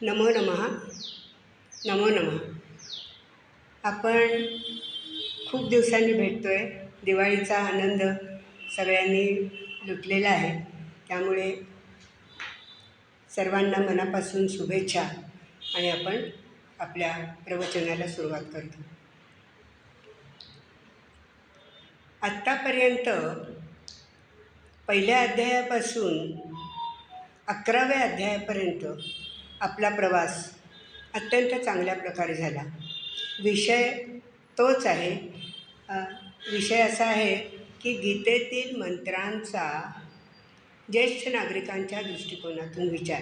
नमो नमः. नमो नमः. आपण खूप दिवसांनी भेटतो आहे. दिवाळीचा आनंद सगळ्यांनी लुटलेला आहे. त्यामुळे सर्वांना मनापासून शुभेच्छा आणि आपण आपल्या प्रवचनाला सुरुवात करतो. आत्तापर्यंत पहिल्या अध्यायापासून 11व्या अध्यायापर्यंत आपला प्रवास अत्यंत चांगल्या प्रकारे झाला. विषय तोच आहे. विषय असा आहे की गीतेतील मंत्रांचा ज्येष्ठ नागरिकांच्या दृष्टिकोनातून विचार.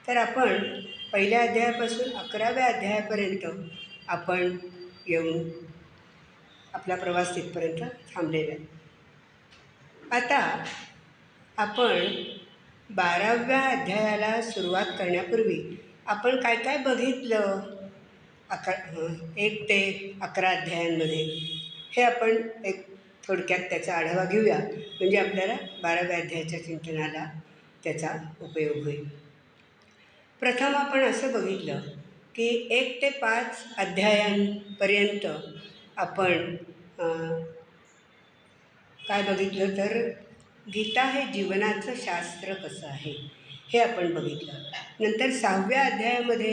तर आपण पहिल्या अध्यायापासून 11व्या अध्यायापर्यंत आपण येऊन आपला प्रवास तिथपर्यंत थांबलेला आहे. आता आपण 12व्या अध्यायाला सुरुवात करण्यापूर्वी आपण काय काय बघितलं 1 ते 11 अध्यायांमध्ये हे आपण एक थोडक्यात त्याचा आढावा घेऊया. म्हणजे आपल्याला 12व्या अध्यायाच्या चिंतनाला त्याचा उपयोग होईल. प्रथम आपण असं बघितलं की 1 ते 5 अध्यायांपर्यंत आपण काय बघितलं तर गीता हे जीवनाचं शास्त्र कसं आहे हे आपण बघितलं. नंतर 6व्या अध्यायामध्ये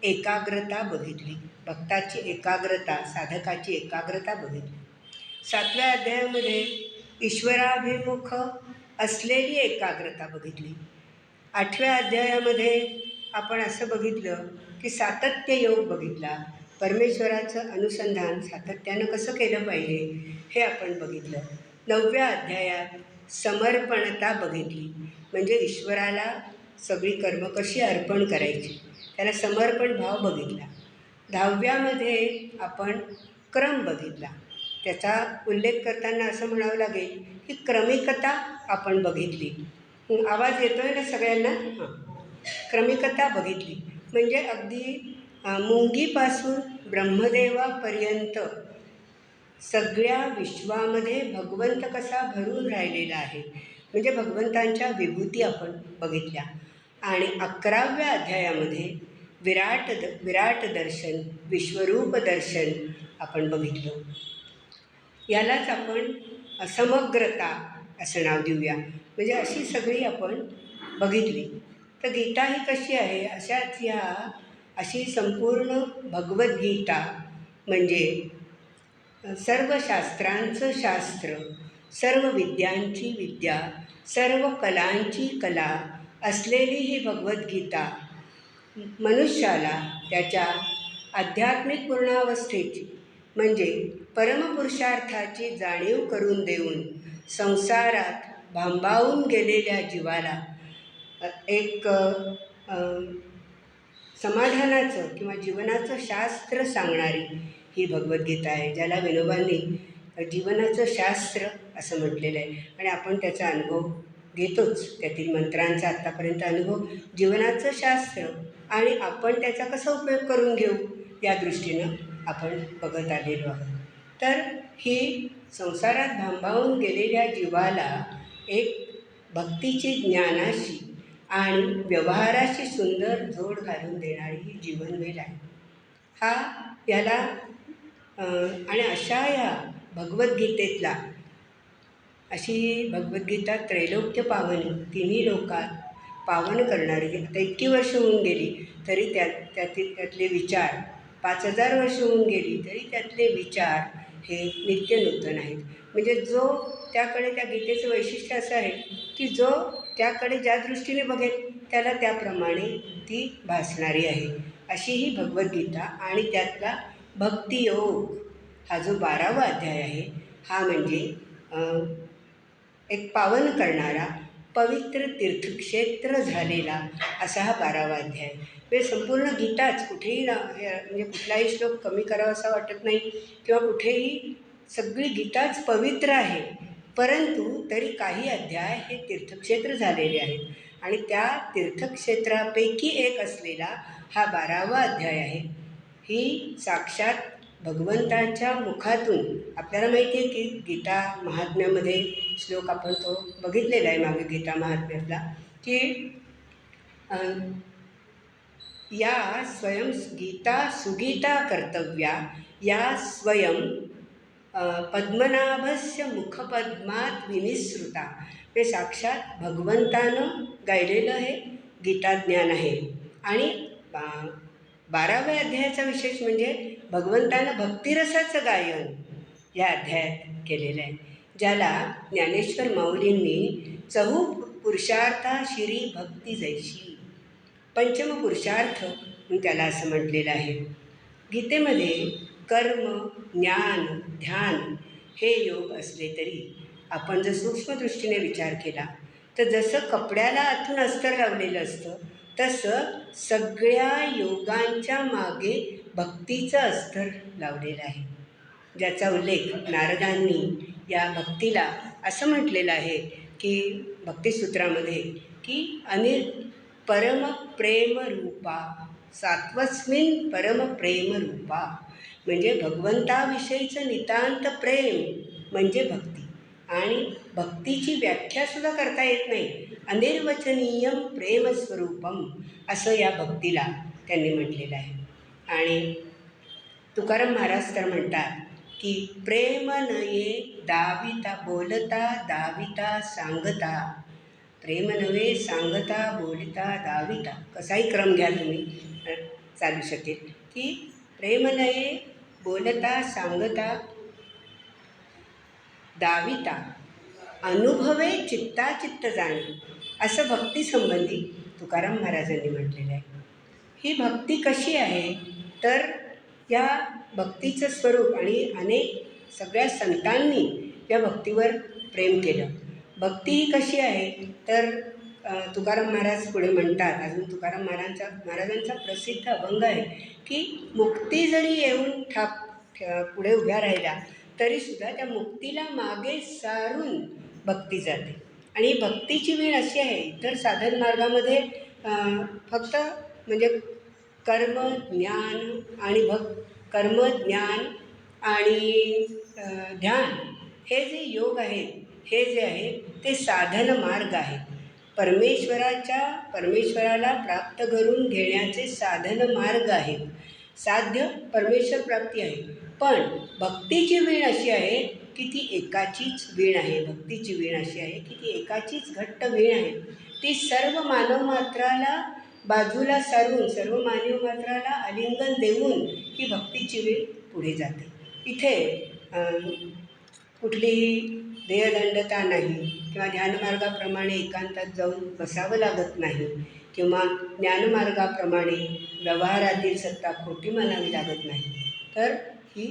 एकाग्रता बघितली. भक्ताची एकाग्रता, साधकाची एकाग्रता बघितली. 7व्या अध्यायामध्ये ईश्वराभिमुख असलेली एकाग्रता बघितली. 8व्या अध्यायामध्ये आपण असं बघितलं की सातत्य योग बघितला. परमेश्वराचं अनुसंधान सातत्यानं कसं केलं पाहिजे हे आपण बघितलं. 9व्या अध्यायात समर्पणता बघितली. म्हणजे ईश्वराला सगळी कर्म कशी अर्पण करायची, त्याला समर्पण भाव बघितला. 10व्यामध्ये आपण क्रम बघितला. त्याचा उल्लेख करताना असं म्हणावं लागेल की क्रमिकता आपण बघितली. आवाज येतो आहे ना सगळ्यांना? हां. क्रमिकता बघितली. म्हणजे अगदी मुंगीपासून ब्रह्मदेवापर्यंत सगळ्या विश्वामध्ये भगवंत कसा भरून राहिलेला आहे, म्हणजे भगवंतांच्या विभूती आपण बघितल्या. आणि 11व्या अध्यायामध्ये विराट दर्शन, विश्वरूप दर्शन आपण बघितलं. यालाच आपण समग्रता असं नाव देऊया. म्हणजे अशी सगळी आपण बघितली. तर गीता ही कशी आहे, अशाच अशी संपूर्ण भगवद्गीता म्हणजे सर्व शास्त्रांचं शास्त्र, सर्व विद्यांची विद्या, सर्व कलांची कला असलेली ही भगवद्गीता मनुष्याला त्याच्या आध्यात्मिक पूर्णावस्थेची म्हणजे परमपुरुषार्थाची जाणीव करून देऊन संसारात भांबावून गेलेल्या जीवाला एक समाधानाचं किंवा जीवनाचं शास्त्र सांगणारी ही भगवद्गीता आहे, ज्याला विनोबांनी जीवनाचं शास्त्र असं म्हटलेलं आहे. आणि आपण त्याचा अनुभव घेतोच. त्यातील मंत्रांचा आत्तापर्यंत अनुभव जीवनाचं शास्त्र आणि आपण त्याचा कसा उपयोग करून घेऊ या दृष्टीनं आपण बघत आलेलो आहोत. तर ही संसारात भांबावून गेलेल्या जीवाला एक भक्तीची, ज्ञानाशी आणि व्यवहाराशी सुंदर जोड घालून देणारी ही जीवनवेल आहे. याला आणि अशा या भगवद्गीतेतला अशी भगवद्गीता त्रैलोक्य पावनी, तिन्ही लोकात पावन करणारी. आता इतकी वर्ष होऊन गेली तरी त्यातले विचार, 5000 वर्ष होऊन गेली तरी त्यातले विचार हे नित्य नूतन आहेत. म्हणजे जो त्याकडे, त्या गीतेचं वैशिष्ट्य असं आहे की जो त्याकडे ज्या दृष्टीने बघेल त्याला त्याप्रमाणे ती भासणारी आहे. अशी ही भगवद्गीता. आणि त्यातला भक्तियोग हा जो 12वा अध्याय आहे हा म्हणजे एक पावन करणारा, पवित्र तीर्थक्षेत्र झालेला असा हा 12वा अध्याय. म्हणजे संपूर्ण गीताच कुठेही म्हणजे कुठलाही श्लोक कमी करावा असा वाटत नाही किंवा कुठेही सगळी गीताच पवित्र आहे. परंतु तरी काही अध्याय हे तीर्थक्षेत्र झालेले आहेत आणि त्या तीर्थक्षेत्रापैकी एक असलेला हा 12वा अध्याय आहे. ही साक्षात भगवंताच्या मुखातून आपल्याला माहिती आहे की गीता महात्म्यामध्ये श्लोक आपण तो बघितलेला आहे मागे गीता महात्म्यातला की या स्वयं गीता सुगीता कर्तव्या या स्वयं पद्मनाभस्य मुखपद्मात विनिसृता. हे साक्षात भगवंतानं गायलेलं हे गीताज्ञान आहे. आणि 12व्या अध्यायाचा विशेष म्हणजे भगवंतानं भक्तिरसाचं गायन या अध्यायात केलेलं आहे, ज्याला ज्ञानेश्वर माऊलींनी चहू पुरुषार्था शिरी भक्ती जैशी, पंचम पुरुषार्थ म्हणून त्याला असं म्हटलेलं आहे. गीतेमध्ये कर्म, ज्ञान, ध्यान हे योग असले तरी आपण जर सूक्ष्मदृष्टीने विचार केला तर जसं कपड्याला आतून अस्तर लावलेलं असतं तसं सगळ्या योगांच्या मागे भक्तीचं अस्तर लावलेलं आहे, ज्याचा उल्लेख नारदांनी या भक्तीला असं म्हटलेलं आहे की भक्तिसूत्रामध्ये की परमप्रेमरूपा सात्वस्मिन परमप्रेमरूपा, म्हणजे भगवंताविषयीचं नितांत प्रेम म्हणजे भक्ती. आणि भक्तीची व्याख्यासुद्धा करता येत नाही. अनिर्वचनीयम प्रेमस्वरूपम असं या भक्तीला त्यांनी म्हटलेलं आहे. आणि तुकाराम महाराज तर म्हणतात की प्रेम नये दाविता बोलता दाविता सांगता, प्रेम नव्हे सांगता बोलता दाविता, कसाही क्रम घ्या तुम्ही तर चालू शकेल. की प्रेम नये बोलता सांगता दाविता अनुभवे चित्ताचित्त जाणे, असं भक्तीसंबंधी तुकाराम महाराजांनी म्हटलेलं आहे. ही भक्ती कशी आहे तर या भक्तीचं स्वरूप आणि सगळ्या संतांनी या भक्तीवर प्रेम केलं. भक्ती ही कशी आहे तर तुकाराम महाराज पुढे म्हणतात, अजून तुकाराम महाराजांचा प्रसिद्ध अभंग आहे की मुक्ती जरी येऊन पुढे उभ्या राहिल्या तरीसुद्धा त्या मुक्तीला मागे सारून भक्ती जाते. आणि भक्तीची वीण अशी आहे, इतर साधन मार्गामध्ये फक्त म्हणजे कर्म ज्ञान आणि कर्म ज्ञान आणि ध्यान हे जे योग आहेत, हे जे आहे ते साधन मार्ग आहेत. परमेश्वराला प्राप्त करून घेण्याचे साधन मार्ग आहेत. साध्य परमेश्वर प्राप्ती आहे. पण भक्तीची वीण अशी आहे की ती एकाचीच वीण आहे. भक्तीची वीण अशी आहे की ती एकाचीच घट्ट वीण आहे. ती सर्व मानवमात्राला बाजूला सारून, सर्व मानवमात्राला आलिंगन देऊन ही भक्तीची वीण पुढे जाते. इथे कुठलीही ध्येयदंडता नाही किंवा ध्यानमार्गाप्रमाणे एकांतात जाऊन बसावं लागत नाही किंवा ज्ञानमार्गाप्रमाणे व्यवहारातील सत्ता खोटी मानावी लागत नाही. तर ही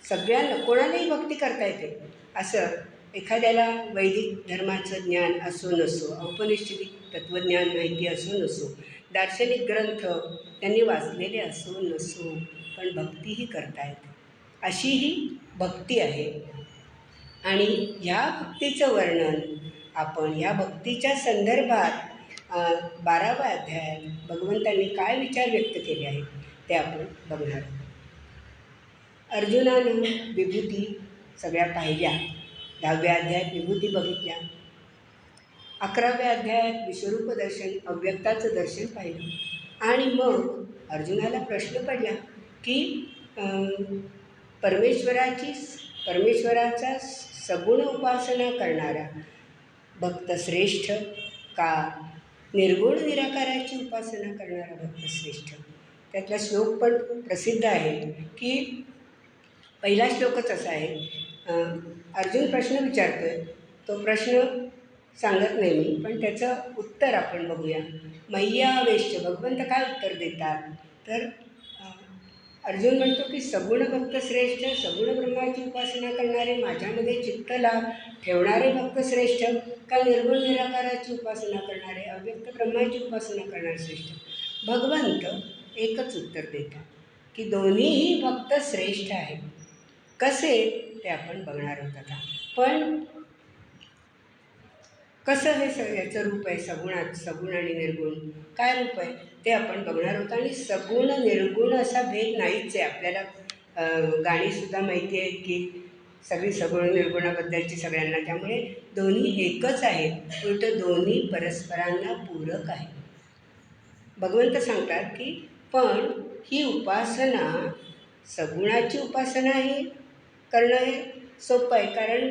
सगळ्यांना कोणालाही भक्ती करता येते. असं एखाद्याला वैदिक धर्माचं ज्ञान असो नसो, औपनिषदिक तत्त्वज्ञान माहिती असो नसो, दार्शनिक ग्रंथ त्यांनी वाचलेले असो नसो, पण भक्तीही करता येते. अशी ही भक्ती आहे. आणि ह्या भक्तीचं वर्णन आपण या भक्तीच्या संदर्भात 12व्या अध्यायात भगवंतांनी काय विचार व्यक्त केले आहेत ते आपण बघणार आहोत. अर्जुनानं विभूती सगळ्या पाहिल्या. 10व्या अध्यायात विभूती बघितल्या. 11व्या अध्यायात विश्वरूप दर्शन, अव्यक्ताचं दर्शन पाहिलं. आणि मग अर्जुनाला प्रश्न पडला की परमेश्वराचा सगुण उपासना करणारा भक्त श्रेष्ठ का निर्गुण निराकाराची उपासना करणारा भक्त श्रेष्ठ. त्यातला श्लोक पण प्रसिद्ध आहे की पहिला श्लोकच असा आहे. अर्जुन प्रश्न विचारतोय, तो प्रश्न सांगत नाही मी, पण त्याचं उत्तर आपण बघूया. मय्यावेश्य भगवंत काय उत्तर देतात तर अर्जुन म्हणतो की सगुण भक्त श्रेष्ठ, सगुण ब्रह्माची उपासना करणारे, माझ्यामध्ये चित्तला ठेवणारे भक्त श्रेष्ठ का निर्गुण निराकाराची उपासना करणारे, अव्यक्त ब्रह्माची उपासना करणारे श्रेष्ठ. भगवंत एकच उत्तर देतात की दोन्हीही भक्त श्रेष्ठ आहेत. कसे ते आपण बघणार आहोत आता. पण कसं हे याचं रूप आहे सगुण आणि निर्गुण काय रूप आहे ते आपण बघणार आहोत. आणि सगुण निर्गुण असा भेद नाहीच आहे. आपल्याला गाणीसुद्धा माहिती आहेत की सगळी सगुण निर्गुणाबद्दलची सगळ्यांना. त्यामुळे दोन्ही एकच आहेत, उलट दोन्ही परस्परांना पूरक आहेत. भगवंत सांगतात की पण ही उपासना, सगुणाची उपासना ही करणं हे सोपं आहे. कारण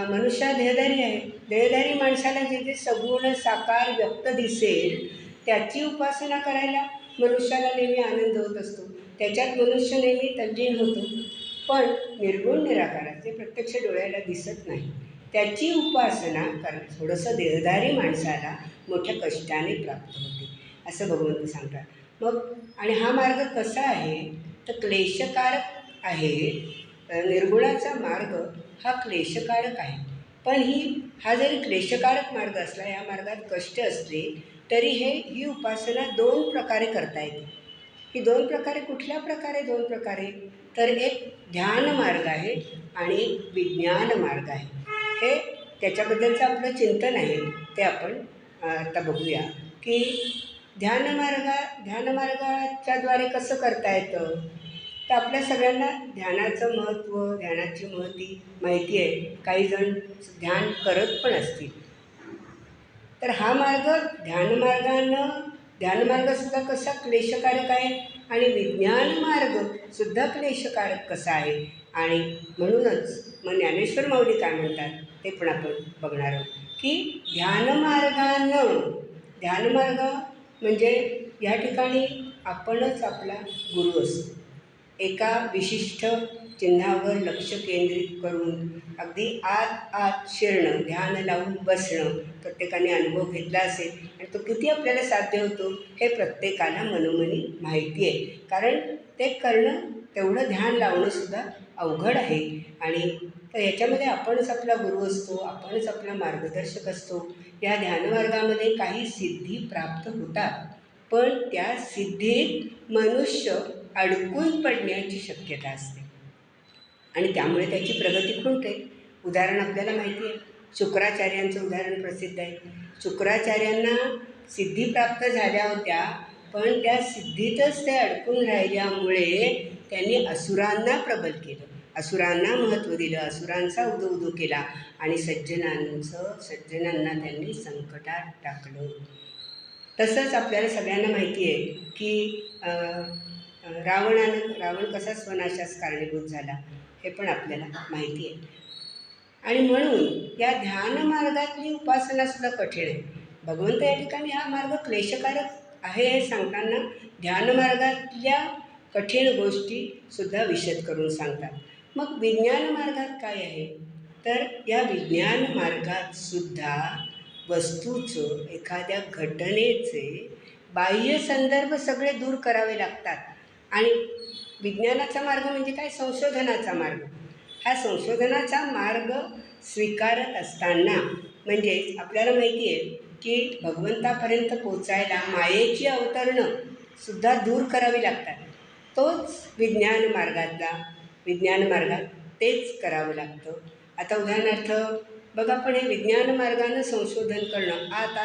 मनुष्य देहधारी आहे. देहधारी माणसाला जे जे सगुण साकार व्यक्त दिसेल त्याची उपासना करायला मनुष्याला नेहमी आनंद होत असतो, त्याच्यात मनुष्य नेहमी तल्लीन होतो. पण निर्गुण निराकार जे प्रत्यक्ष डोळ्याला दिसत नाही त्याची उपासना थोडंसं देहधारी माणसाला मोठ्या कष्टाने प्राप्त होते असं भगवंत सांगतात. मग आणि हा मार्ग कसा आहे तर क्लेशकारक आहे. निर्गुणाचा मार्ग हा क्लेशकारक आहे. पण हा जरी क्लेशकारक मार्ग असला, या मार्गात कष्ट असले तरी ही उपासना 2 प्रकारे करता येते. ही 2 प्रकारे कुठल्या प्रकारे? 2 प्रकारे. तर एक ध्यान मार्ग आहे आणि एक विज्ञान मार्ग आहे. हे त्याच्याबद्दलचं आपलं चिंतन आहे ते आपण आता बघूया की ध्यानमार्गाच्याद्वारे कसं करता येतं. तर आपल्या सगळ्यांना ध्यानाचं महत्त्व, ध्यानाची माहिती आहे. काही जण ध्यान करत पण असतील. तर हा मार्ग ध्यानमार्गसुद्धा कसा क्लेशकारक आहे आणि विज्ञान मार्गसुद्धा क्लेशकारक कसा आहे. आणि म्हणूनच मग ज्ञानेश्वर माऊली काय म्हणतात ते पण आपण बघणार आहोत की ध्यानमार्ग म्हणजे या ठिकाणी आपणच आपला गुरु असतो. एका विशिष्ट चिन्हावर लक्ष केंद्रित करून अगदी आत शिरणं, ध्यान लावून बसणं प्रत्येकाने अनुभव घेतला असेल आणि तो किती आपल्याला साध्य होतो हे प्रत्येकाला मनोमनी माहिती आहे. कारण ते करणं, तेवढं ध्यान लावणंसुद्धा अवघड आहे. आणि तर याच्यामध्ये आपणच आपला गुरु असतो, आपणच आपला मार्गदर्शक असतो. या ध्यानमार्गामध्ये काही सिद्धी प्राप्त होतात, पण त्या सिद्धीत मनुष्य अडकून पडण्याची शक्यता असते आणि त्यामुळे त्याची प्रगती खुंटते. उदाहरण आपल्याला माहिती आहे, शुक्राचार्यांचं उदाहरण प्रसिद्ध आहे. शुक्राचार्यांना सिद्धी प्राप्त झाल्या होत्या, पण त्या सिद्धीतच ते अडकून राहिल्यामुळे त्यांनी असुरांना प्रबल केलं, असुरांना महत्त्व दिलं, असुरांचा उदो केला आणि सज्जनांना त्यांनी संकटात टाकलं. तसंच आपल्याला सगळ्यांना माहिती आहे की रावण कसा स्वनाशास कारणीभूत झाला हे पण आपल्याला माहिती आहे. आणि म्हणून या ध्यान मार्गातली उपासनासुद्धा कठीण आहे. भगवंत या ठिकाणी हा मार्ग क्लेशकारक आहे हे सांगताना ध्यानमार्गातल्या कठीण गोष्टीसुद्धा विशद करून सांगतात. मग विज्ञान मार्गात काय आहे तर या विज्ञान मार्गात सुद्धा वस्तूचं, एखाद्या घटनेचे बाह्य संदर्भ सगळे दूर करावे लागतात. आणि विज्ञानाचा मार्ग म्हणजे काय? संशोधनाचा मार्ग. हा संशोधनाचा मार्ग स्वीकारत असताना म्हणजेच आपल्याला माहिती आहे की भगवंतापर्यंत पोचायला मायेची अवतरणं सुद्धा दूर करावी लागतात. तोच विज्ञान मार्गात तेच करावं लागतं. आता उदाहरणार्थ बघा, पण हे विज्ञान मार्गानं संशोधन करणं, आत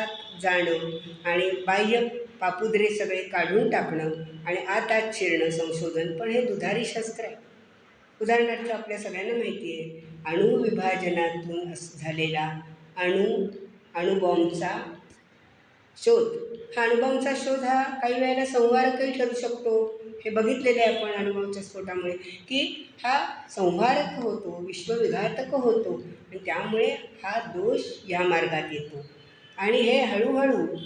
जाणं आणि बाह्य पापुद्रे सगळे काढून टाकणं आणि आत शिरणं संशोधन, पण हे दुधारी शस्त्र आहे. उदाहरणार्थ आपल्या सगळ्यांना माहिती आहे अणुविभाजनातून झालेला अणुबॉम्बचा शोध. हा अणुबॉम्बचा शोध हा काही वेळेला संहारकही ठरू शकतो. हे बघितलेलं आहे आपण अणुबॉम्बच्या स्फोटामुळे की हा संहारक होतो, विश्वविघातक होतो आणि त्यामुळे हा दोष या मार्गात येतो. आणि हे हळूहळू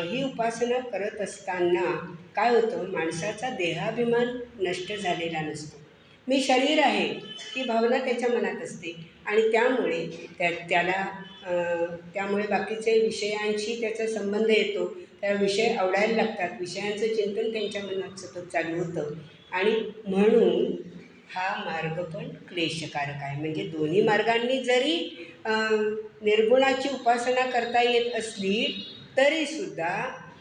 ही उपासना करत असताना काय होतं, माणसाचा देहाभिमान नष्ट झालेला नसतो. मी शरीर आहे ही भावना त्याच्या मनात असते आणि त्यामुळे त्यामुळे बाकीचे विषयांशी त्याचा संबंध येतो. त्या विषय आवडायला लागतात, विषयांचं चिंतन त्यांच्या मनात सतत चालू होतं आणि म्हणून हा मार्ग पण क्लेशकारक आहे. म्हणजे दोन्ही मार्गांनी जरी निर्गुणाची उपासना करता येत असली तरीसुद्धा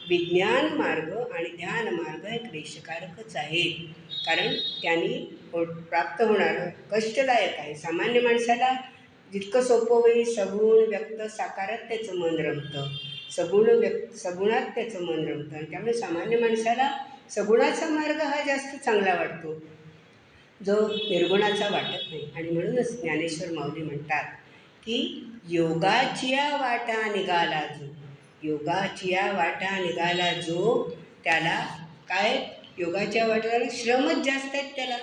विज्ञान मार्ग आणि ध्यान मार्ग हे क्लेशकारकच आहेत. कारण त्यांनी प्राप्त होणारं कष्टदायक आहे. सामान्य माणसाला जितकं सोपं होईल, सगुण व्यक्त साकारात त्याचं मन रमतं, सगुणात त्याचं मन रमतं आणि त्यामुळे सामान्य माणसाला सगुणाचा मार्ग हा जास्त चांगला वाटतो, जो निर्गुणाचा वाटत नाही. आणि म्हणूनच ज्ञानेश्वर माऊली म्हणतात की योगाचिया वाटा निघाला जो त्याला काय, योगाच्या वाट्याला श्रमच जास्त आहेत त्याला.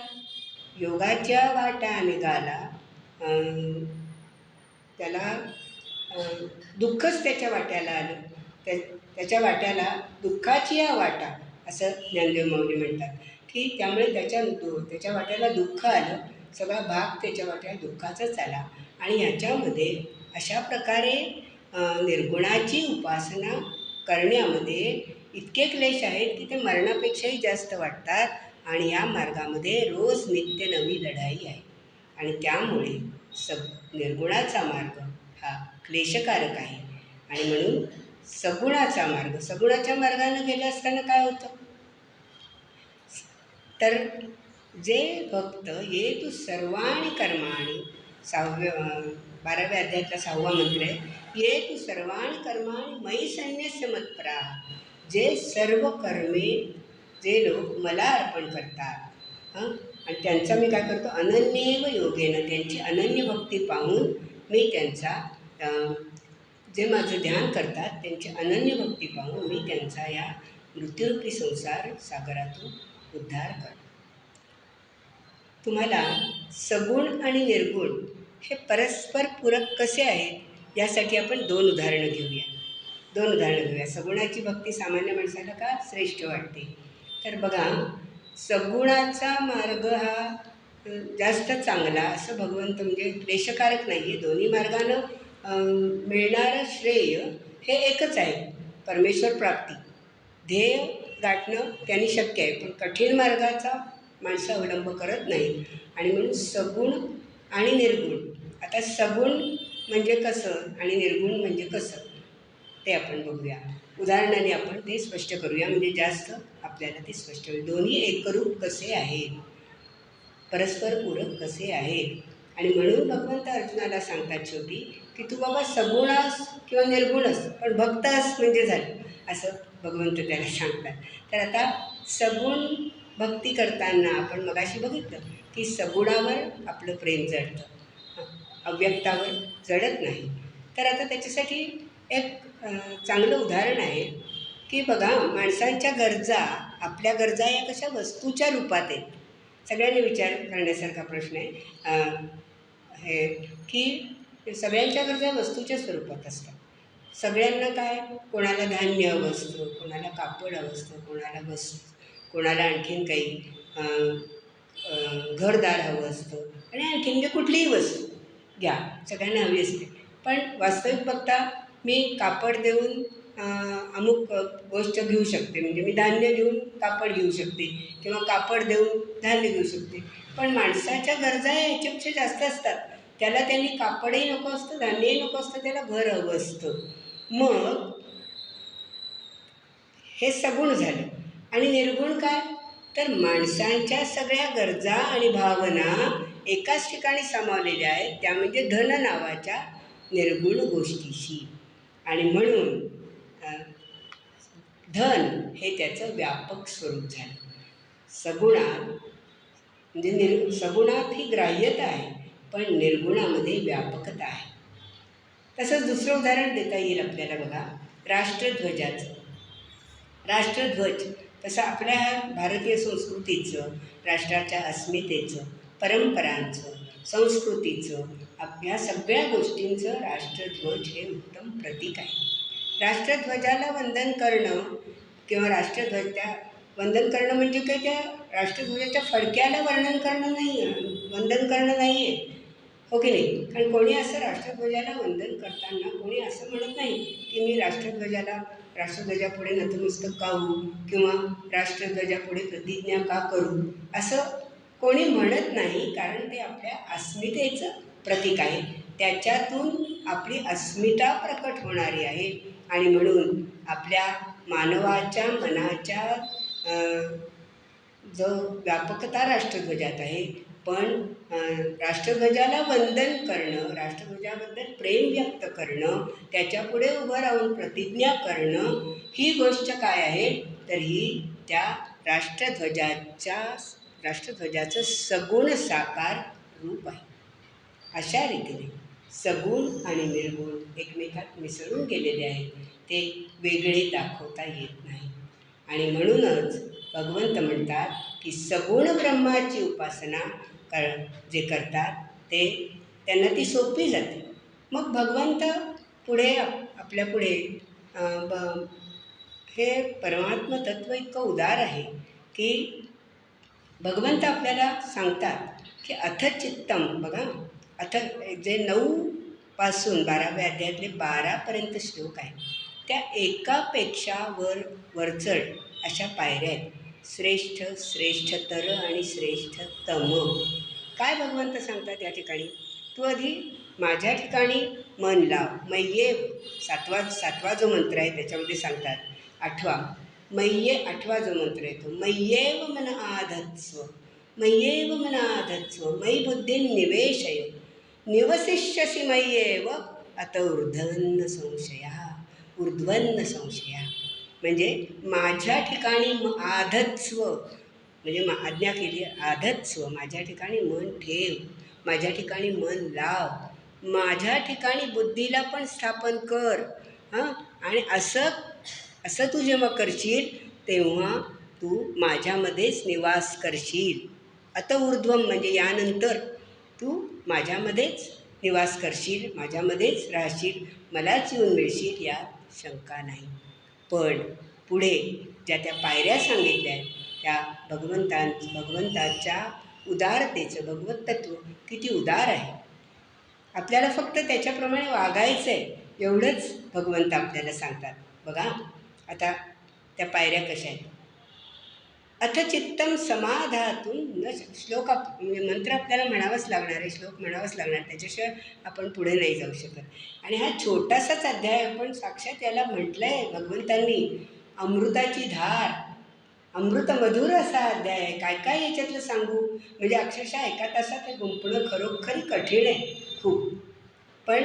योगाच्या वाटा निघाला, त्याला दुःखच त्याच्या वाट्याला आलं. त्याच्या वाट्याला दुःखाची या वाटा, असं ज्ञानदेव माऊली म्हणतात. की त्यामुळे त्याच्या वाट्याला दुःख आलं, सगळा भाग त्याच्या वाट्याला दुःखाचाच आला. आणि ह्याच्यामध्ये अशा प्रकारे निर्गुणाची उपासना करण्यामध्ये इतके क्लेश आहेत की ते मरणापेक्षाही जास्त वाटतात. आणि या मार्गामध्ये रोज नित्य नवी लढाई आहे. आणि त्यामुळे निर्गुणाचा मार्ग हा क्लेशकारक आहे. आणि म्हणून सगुणाच्या मार्गाने गेले असताना काय होतं, तर जे भक्त ये तू सर्वाणी कर्माणी, 12व्या अध्यायातला 6वा मंत्र आहे, ये तू सर्वाणी कर्माणी मयी संन्यस्य मत्पराः. जे सर्व कर्मे जे लोक मला अर्पण करतात, आणि त्यांचा मी काय करतो, अनन्येव योगेनं, त्यांची अनन्य भक्ती पाहून मी त्यांचा जे माझं ध्यान करतात त्यांची अनन्य भक्ती पाहून मी त्यांचा या मृत्यूरूपी संसार सागरातून उद्धार करतो. तुम्हाला सगुण आणि निर्गुण हे परस्पर पूरक कसे आहेत यासाठी आपण दोन उदाहरणं घेऊया. सगुणाची भक्ती सामान्य माणसाला का श्रेष्ठ वाटते, तर बघा, सगुणाचा मार्ग हा जास्त चांगला, असं भगवंत म्हणजे क्लेशकारक नाही आहे. दोन्ही मार्गानं मिळणारं श्रेय हे एकच आहे, परमेश्वर प्राप्ती. ध्येय गाठणं त्यांनी शक्य आहे, पण कठीण मार्गाचा माणसं अवलंब करत नाही. आणि म्हणून सगुण आणि निर्गुण. आता सगुण म्हणजे कसं आणि निर्गुण म्हणजे कसं ते आपण बघूया. उदाहरणाने आपण ते स्पष्ट करूया, म्हणजे जास्त आपल्याला ते स्पष्ट होईल. दोन्ही एकरूप कसे आहेत, परस्पर पूरक कसे आहेत. आणि म्हणून भगवंत अर्जुनाला सांगतात शेवटी की तू बाबा सगुण अस किंवा निर्गुण अस, पण भक्त अस म्हणजे झालं, असं भगवंत त्याला सांगतात. तर आता सगुण भक्ती करताना आपण मगाशी बघितलं की सगुणावर आपलं प्रेम जडतं, अव्यक्तावर जडत नाही. तर आता त्याच्यासाठी एक चांगलं उदाहरण आहे की बघा, माणसांच्या गरजा, आपल्या गरजा या कशा वस्तूच्या रूपात आहेत. सगळ्यांनी विचार करण्यासारखा प्रश्न आहे हे की सगळ्यांच्या गरजा वस्तूच्या स्वरूपात असतात. सगळ्यांना काय, कोणाला धान्य हवं असतं, कोणाला कापड हवं असतं, कोणाला आणखीन काही घरदार हवं असतं, आणि आणखीन म्हणजे कुठलीही वस्तू घ्या, सगळ्यांना हवी असते. पण वास्तविक बघता मी कापड देऊन अमुक गोष्ट घेऊ शकते, म्हणजे मी धान्य देऊन कापड घेऊ शकते किंवा कापड देऊन धान्य घेऊ शकते. पण माणसाच्या गरजा याच्यापेक्षा जास्त असतात. त्याला त्यांनी कापडही नको असतं, धान्यही नको असतं, त्याला घर हवं असतं. मग हे सगुण झालं. आणि निर्गुण काय, तर माणसांच्या सगळ्या गरजा आणि भावना एकाच ठिकाणी सामावलेल्या आहेत, त्या म्हणजे धन नावाच्या निर्गुण गोष्टीशी. आणि म्हणून धन हे त्याचं व्यापक स्वरूप झालं. सगुणात ही ग्राह्यता आहे, पण निर्गुणामध्ये व्यापकता आहे. तसंच दुसरं उदाहरण देता येईल आपल्याला. बघा, राष्ट्रध्वज तसं आपल्या भारतीय संस्कृतीचं, राष्ट्राच्या अस्मितेचं, परंपरांचं, संस्कृतीचं, या सगळ्या गोष्टींचं राष्ट्रध्वज हे उत्तम प्रतीक आहे. राष्ट्रध्वजाला वंदन करणं किंवा वंदन करणं म्हणजे काय, त्या राष्ट्रध्वजाच्या फडक्याला वंदन करणं नाही आहे, हो की नाही. कारण कोणी असं राष्ट्रध्वजाला वंदन करताना कोणी असं म्हणत नाही की मी राष्ट्रध्वजापुढे नतमस्तक का होऊ किंवा राष्ट्रध्वजापुढे प्रतिज्ञा का करू, असं कोणी म्हणत नाही. कारण ते आपल्या अस्मितेचं प्रतीक आहे, त्याच्यातून आपली अस्मिता प्रकट होणारी आहे. आणि म्हणून आपल्या मानवाच्या मनाच्या जो व्यापकता राष्ट्रध्वजात आहे. पण राष्ट्रध्वजाला वंदन करणं, राष्ट्रध्वजाबद्दल प्रेम व्यक्त करणं, त्याच्यापुढे उभं राहून प्रतिज्ञा करणं, ही गोष्ट काय आहे, तर ही त्या राष्ट्रध्वजाचं सगुण साकार रूप आहे. अशा रीतीने सगुण आणि निर्गुण एकमेकात मिसळून गेलेले आहेत, ते वेगळे दाखवता येत नाही. आणि म्हणूनच भगवंत म्हणतात की सगुण ब्रह्माची उपासना जे करतात ते त्यांना ती सोपी जाते. मग भगवंत पुढे आपल्यापुढे हे परमात्म तत्त्व इतकं उदार आहे की भगवंत आपल्याला सांगतात की अथ चित्तम, बघा अथ जे 9 पासून 12व्या अध्यायातले 12पर्यंत श्लोक आहेत, त्या एकापेक्षा वरचढ अशा पायऱ्या आहेत. श्रेष्ठ, श्रेष्ठतर आणि श्रेष्ठतम. काय भगवंत सांगतात या ठिकाणी? तू आधी माझ्या ठिकाणी मन लाव. मय्येव सातवा जो मंत्र आहे त्याच्यामध्ये सांगतात. 8वा मय्ये 8वा जो मंत्र येतो, मय्येव मन आधत्स्व, मय्येव मन आधत्स्व, मयि बुद्धिं निवेशय निवसिष्यसि मय्येव अत ऊर्ध्वन्न संशया. ऊर्ध्वन्न संशया म्हणजे माझ्या ठिकाणी आधत्स्व, म्हणजे आज्ञा केली आधत्स्व, माझ्या ठिकाणी मन ठेव, माझ्या ठिकाणी मन लाव, माझ्या ठिकाणी बुद्धीला पण स्थापन कर. आणि असं तू जेव्हा करशील तेव्हा तू माझ्यामध्येच निवास करशील. अत ऊर्ध्वम म्हणजे यानंतर तू माझ्यामध्येच निवास करशील, माझ्यामध्येच राहशील, मलाच येऊन मिळशील, यात शंका नाही. पण पुढे ज्या त्या पायऱ्या सांगितल्या आहेत त्या भगवंताच्या उदारतेचं, भगवत तत्त्व किती उदार आहे. आपल्याला फक्त त्याच्याप्रमाणे वागायचं आहे एवढंच भगवंत आपल्याला सांगतात. बघा आता त्या पायऱ्या कशा आहेत. अथ चित्तम समाधातून न श्लोक म्हणजे मंत्र आपल्याला म्हणावंच लागणार आहे, श्लोक म्हणावंच लागणार, त्याच्याशिवाय आपण पुढे नाही जाऊ शकत. आणि हा छोटासाच अध्याय पण साक्षात याला म्हटलं आहे भगवंतांनी अमृताची धार, अमृतमधुर असा अध्याय आहे. काय काय याच्यातलं सांगू, म्हणजे अक्षरशः एका तासात हे गुंफणं खरोखरी कठीण आहे खूप. पण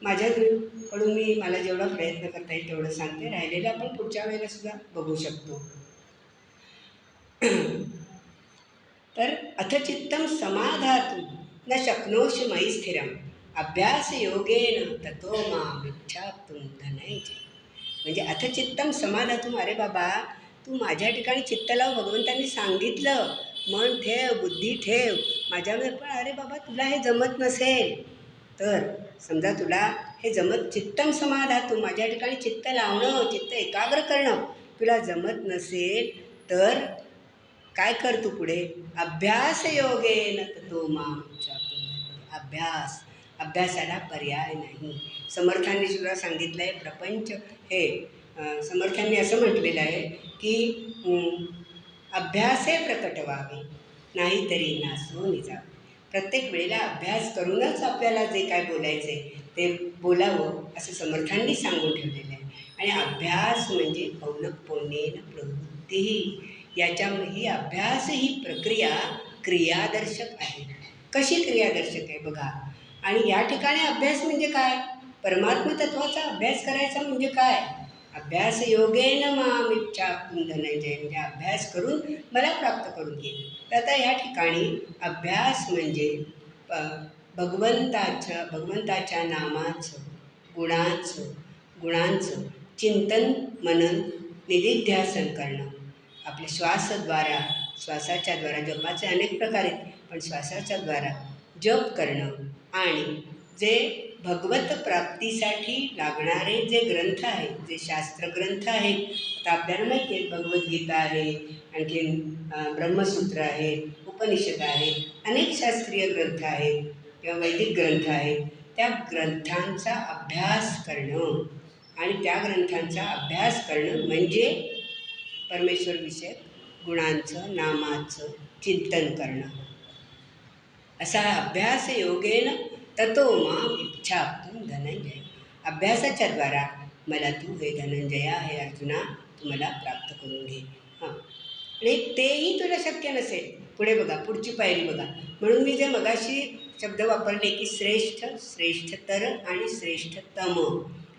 माझ्याकडून मला जेवढा प्रयत्न करता येईल तेवढं सांगते. राहिलेलं आपण पुढच्या वेळेला सुद्धा बघू शकतो. तर अथचित्तं समाधातुं न शक्नोषि मयि स्थिरम् अभ्यासयोगेन ततो मामिच्छाप्तुं धनंजय. म्हणजे अथचित्तं समाधातुं, अरे बाबा तू माझ्या ठिकाणी चित्त लाव, भगवंतांनी सांगितलं मन ठेव, बुद्धी ठेव माझ्यामध्ये. पण अरे बाबा तुला हे जमत नसेल तर, समजा तुला हे जमत, चित्तम समाधातुं माझ्या ठिकाणी चित्त लावणं, चित्त एकाग्र करणं तुला जमत नसेल तर काय कर तू पुढे, अभ्यासयोगेन ततो मामिच्छाप्तुं. अभ्यासाला पर्याय नाही. समर्थांनी सुद्धा सांगितलं आहे, प्रपंच हे समर्थांनी असं म्हटलेलं आहे की अभ्यासे प्रकट व्हावे नाहीतरी नासो निजावे. प्रत्येक वेळेला अभ्यास करूनच आपल्याला जे काय बोलायचं आहे ते बोलावं असं समर्थांनी सांगून ठेवलेलं आहे. आणि अभ्यास म्हणजे पौनःपुन्येन प्रवृत्ती, ही अभ्यास ही प्रक्रिया क्रियादर्शक आहे. कशी क्रियादर्शक आहे बघा. आणि या ठिकाणी अभ्यास म्हणजे काय, परमात्मतत्वाचा अभ्यास करायचा म्हणजे काय, अभ्यास योगेन मामिच्छाप्तुं धनंजय, म्हणजे अभ्यास करून मला प्राप्त करून घे. तर आता या ठिकाणी अभ्यास म्हणजे भगवंताच्या नामाचं, गुणांचं चिंतन मनन निधिध्यासन करणं. आपल्या श्वासाच्या द्वारा जपाचे अनेक प्रकार आहेत, पण श्वासाच्या द्वारा जप करणं. आणि जे भगवत प्राप्तीसाठी लागणारे जे ग्रंथ आहेत, जे शास्त्रग्रंथ आहेत, आता आपल्याला माहिती आहे भगवद्गीता आहे, आणखीन ब्रह्मसूत्र आहे, उपनिषद आहे, अनेक शास्त्रीय ग्रंथ आहेत किंवा वैदिक ग्रंथ आहेत. त्या ग्रंथांचा अभ्यास करणं आणि त्या ग्रंथांचा अभ्यास करणं म्हणजे परमेश्वरविषयक गुणांचं, नामाचं चिंतन करणं. असा अभ्यास योगेन ततो मामिच्छाप्तुं धनंजय. अभ्यासाच्या द्वारा मला तू हे धनंजया, हे अर्जुना तू मला प्राप्त करून घे. आणि तेही तुला शक्य नसेल, पुढे बघा पुढची पायरी बघा. म्हणून मी जे मगाशी शब्द वापरले की श्रेष्ठ, श्रेष्ठतर आणि श्रेष्ठतम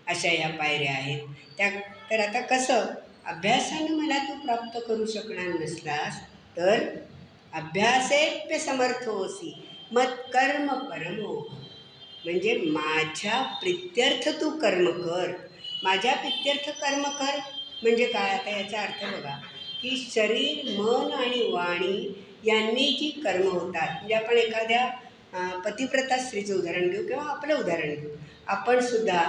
अशा ह्या पायऱ्या आहेत त्या. तर आता कसं, अभ्यासानं मला तू प्राप्त करू शकणार नसलास तर अभ्यासेप्य समर्थोसी मत्कर्म परमो, म्हणजे माझ्या प्रित्यर्थ तू कर्म कर, माझ्या प्रित्यर्थ कर्म कर. म्हणजे काय? आता याचा अर्थ बघा की शरीर, मन आणि वाणी यांनी जी कर्म होतात, म्हणजे आपण एखाद्या पतिव्रता स्त्रीचं उदाहरण घेऊ किंवा आपलं उदाहरण घेऊ. आपण सुद्धा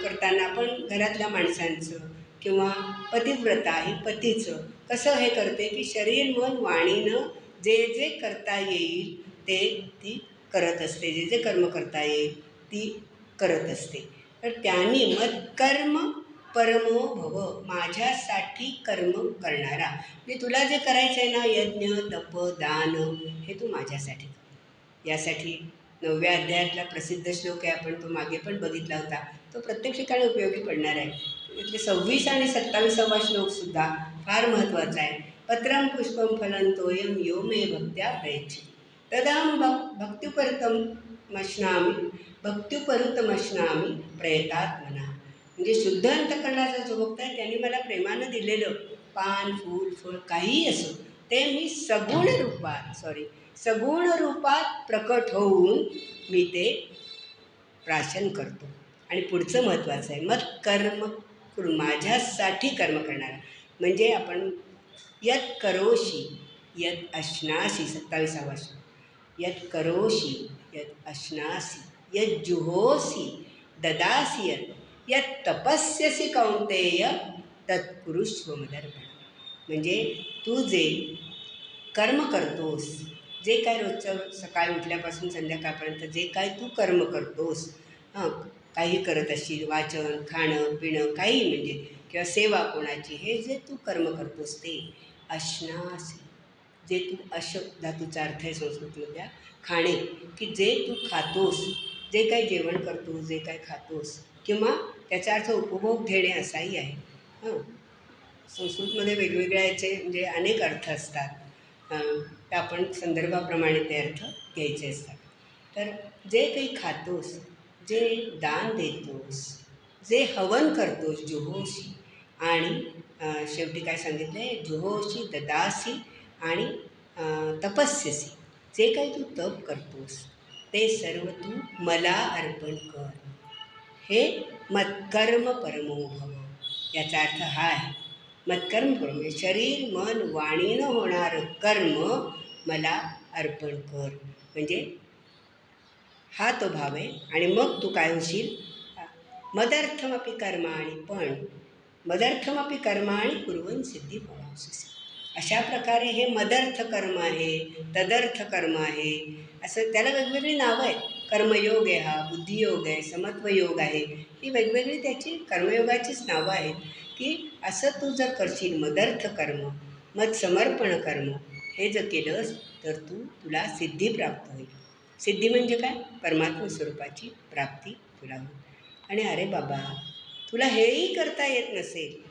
करताना आपण घरातल्या माणसांचं किंवा पतिव्रता ही पतीचं कसं हे करते की शरीर, मन, वाणीनं जे जे करता येईल ते ती करत असते, जे जे कर्म करता येईल ती करत असते. तर त्यांनी मत्कर्म परमो भव, माझ्यासाठी कर्म करणारा. म्हणजे तुला जे करायचं आहे ना, यज्ञ, तप, दान, हे तू माझ्यासाठी कर. यासाठी 9व्या अध्यायातला प्रसिद्ध श्लोक आहे, आपण तो मागे पण बघितला होता, तो प्रत्येक ठिकाणी उपयोगी पडणार आहे. इथले 26 आणि 27वा श्लोकसुद्धा फार महत्त्वाचा आहे. पत्रं पुष्पं फलं तोयं यो मे भक्त्या प्रयच्छति तदाहं भक्त्युपरुतमश्नामी प्रयतात्मना. म्हणजे शुद्ध अंतकरणाचा जो भक्त आहे त्यांनी मला प्रेमानं दिलेलं पान, फूल, फळ काहीही असो ते मी सगुण रूपात प्रकट होऊन मी ते प्राशन करतो. आणि पुढचं महत्त्वाचं आहे, मत कर्म करून माझ्यासाठी कर्म करणारा. म्हणजे आपण यत करोशी यत अश्नासी, 27वा श्लोक, यत करोशी यत अश्नासी यत जुहोसी ददासी यत तपस्यसी कौंतेय तत्कुरुष्व मदर्पण. म्हणजे तू जे कर्म करतोस, जे काय रोजचं सकाळी उठल्यापासून संध्याकाळपर्यंत जे काय तू कर्म करतोस, काही करत असशील, वाचन, खाणं पिणं काही, म्हणजे किंवा सेवा कोणाची, हे जे तू कर्म करतोस ते अश्नासी, जे तू धातूचा अर्थ आहे संस्कृतमधल्या खाणे, की जे तू खातोस, जे काही जेवण करतोस, जे काही खातोस, किंवा त्याचा अर्थ उपभोग घेणे असाही आहे. संस्कृतमध्ये वेगवेगळ्या याचे म्हणजे अनेक अर्थ असतात, तर आपण संदर्भाप्रमाणे ते अर्थ घ्यायचे असतात. तर जे काही खातोस, जे दान देतोस, जे हवन करतोस, जुहोशी, आणि शेवटी काय सांगितलं आहे, जुहोशी ददासी आणि तपस्यसी, जे काही तू तप करतोस ते सर्व तू मला अर्पण कर. हे मत्कर्म परमो भव. याचा अर्थ हा आहे, मत्कर्म परम, शरीर, मन, वाणीनं होणारं कर्म मला अर्पण कर. म्हणजे हा तो भाव आहे. आणि मग तू काय होशील, मदर्थमपि कर्माणि, पण मदर्थमपि कर्माणि कुर्वन् सिद्धी भवांसि. अशा प्रकारे हे मदर्थ कर्म आहे, तदर्थ कर्म आहे, असं त्याला वेगवेगळी नावं आहेत. कर्मयोग आहे, हा बुद्धियोग आहे, समत्वयोग आहे, ही वेगवेगळी त्याची कर्मयोगाचीच नावं आहेत. की असं तू जर करशील मदर्थ कर्म, मत समर्पण कर्म, हे जर केलंस तर तुला सिद्धी प्राप्त होईल. सिद्धी म्हणजे काय? परमात्मा स्वरूपाची प्राप्ती तुला होईल. आणि अरे बाबा, तुला हेही करता येत नसेल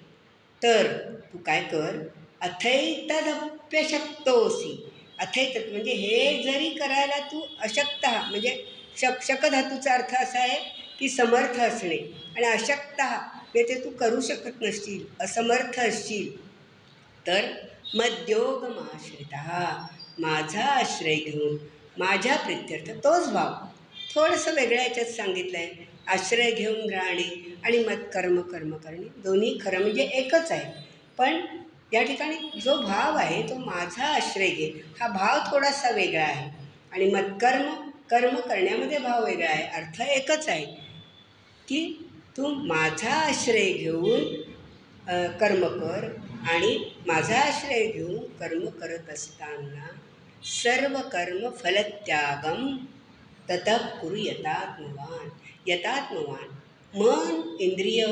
तर तू काय कर, अथैतदप्यशक्तोसी. अथैतत म्हणजे हे जरी करायला तू अशक्त, म्हणजे शकधातूचा अर्थ असा आहे की समर्थ असणे, आणि अशक्त म्हणजे ते तू करू शकत नसशील, असमर्थ असशील, तर मद्योगमाश्रिता, माझा आश्रय घेऊन, माझ्या प्रित्यर्थ, तोच भाव थोडंसं वेगळ्या याच्यात सांगितलं आहे. आश्रय घेऊन राहणे आणि कर्म करणे दोन्ही खरं म्हणजे एकच आहे, पण या ठिकाणी जो भाव आहे तो माझा आश्रय घे, हा भाव थोडासा वेगळा आहे. आणि कर्म करण्यामध्ये भाव वेगळा आहे, अर्थ एकच आहे की तू माझा आश्रय घेऊन कर्म कर. आणि माझा आश्रय घेऊन कर्म करत असताना सर्व कर्म फलत्यागम ततः कुरु यतात्मवान. यतात्मवान, मन इंद्रिय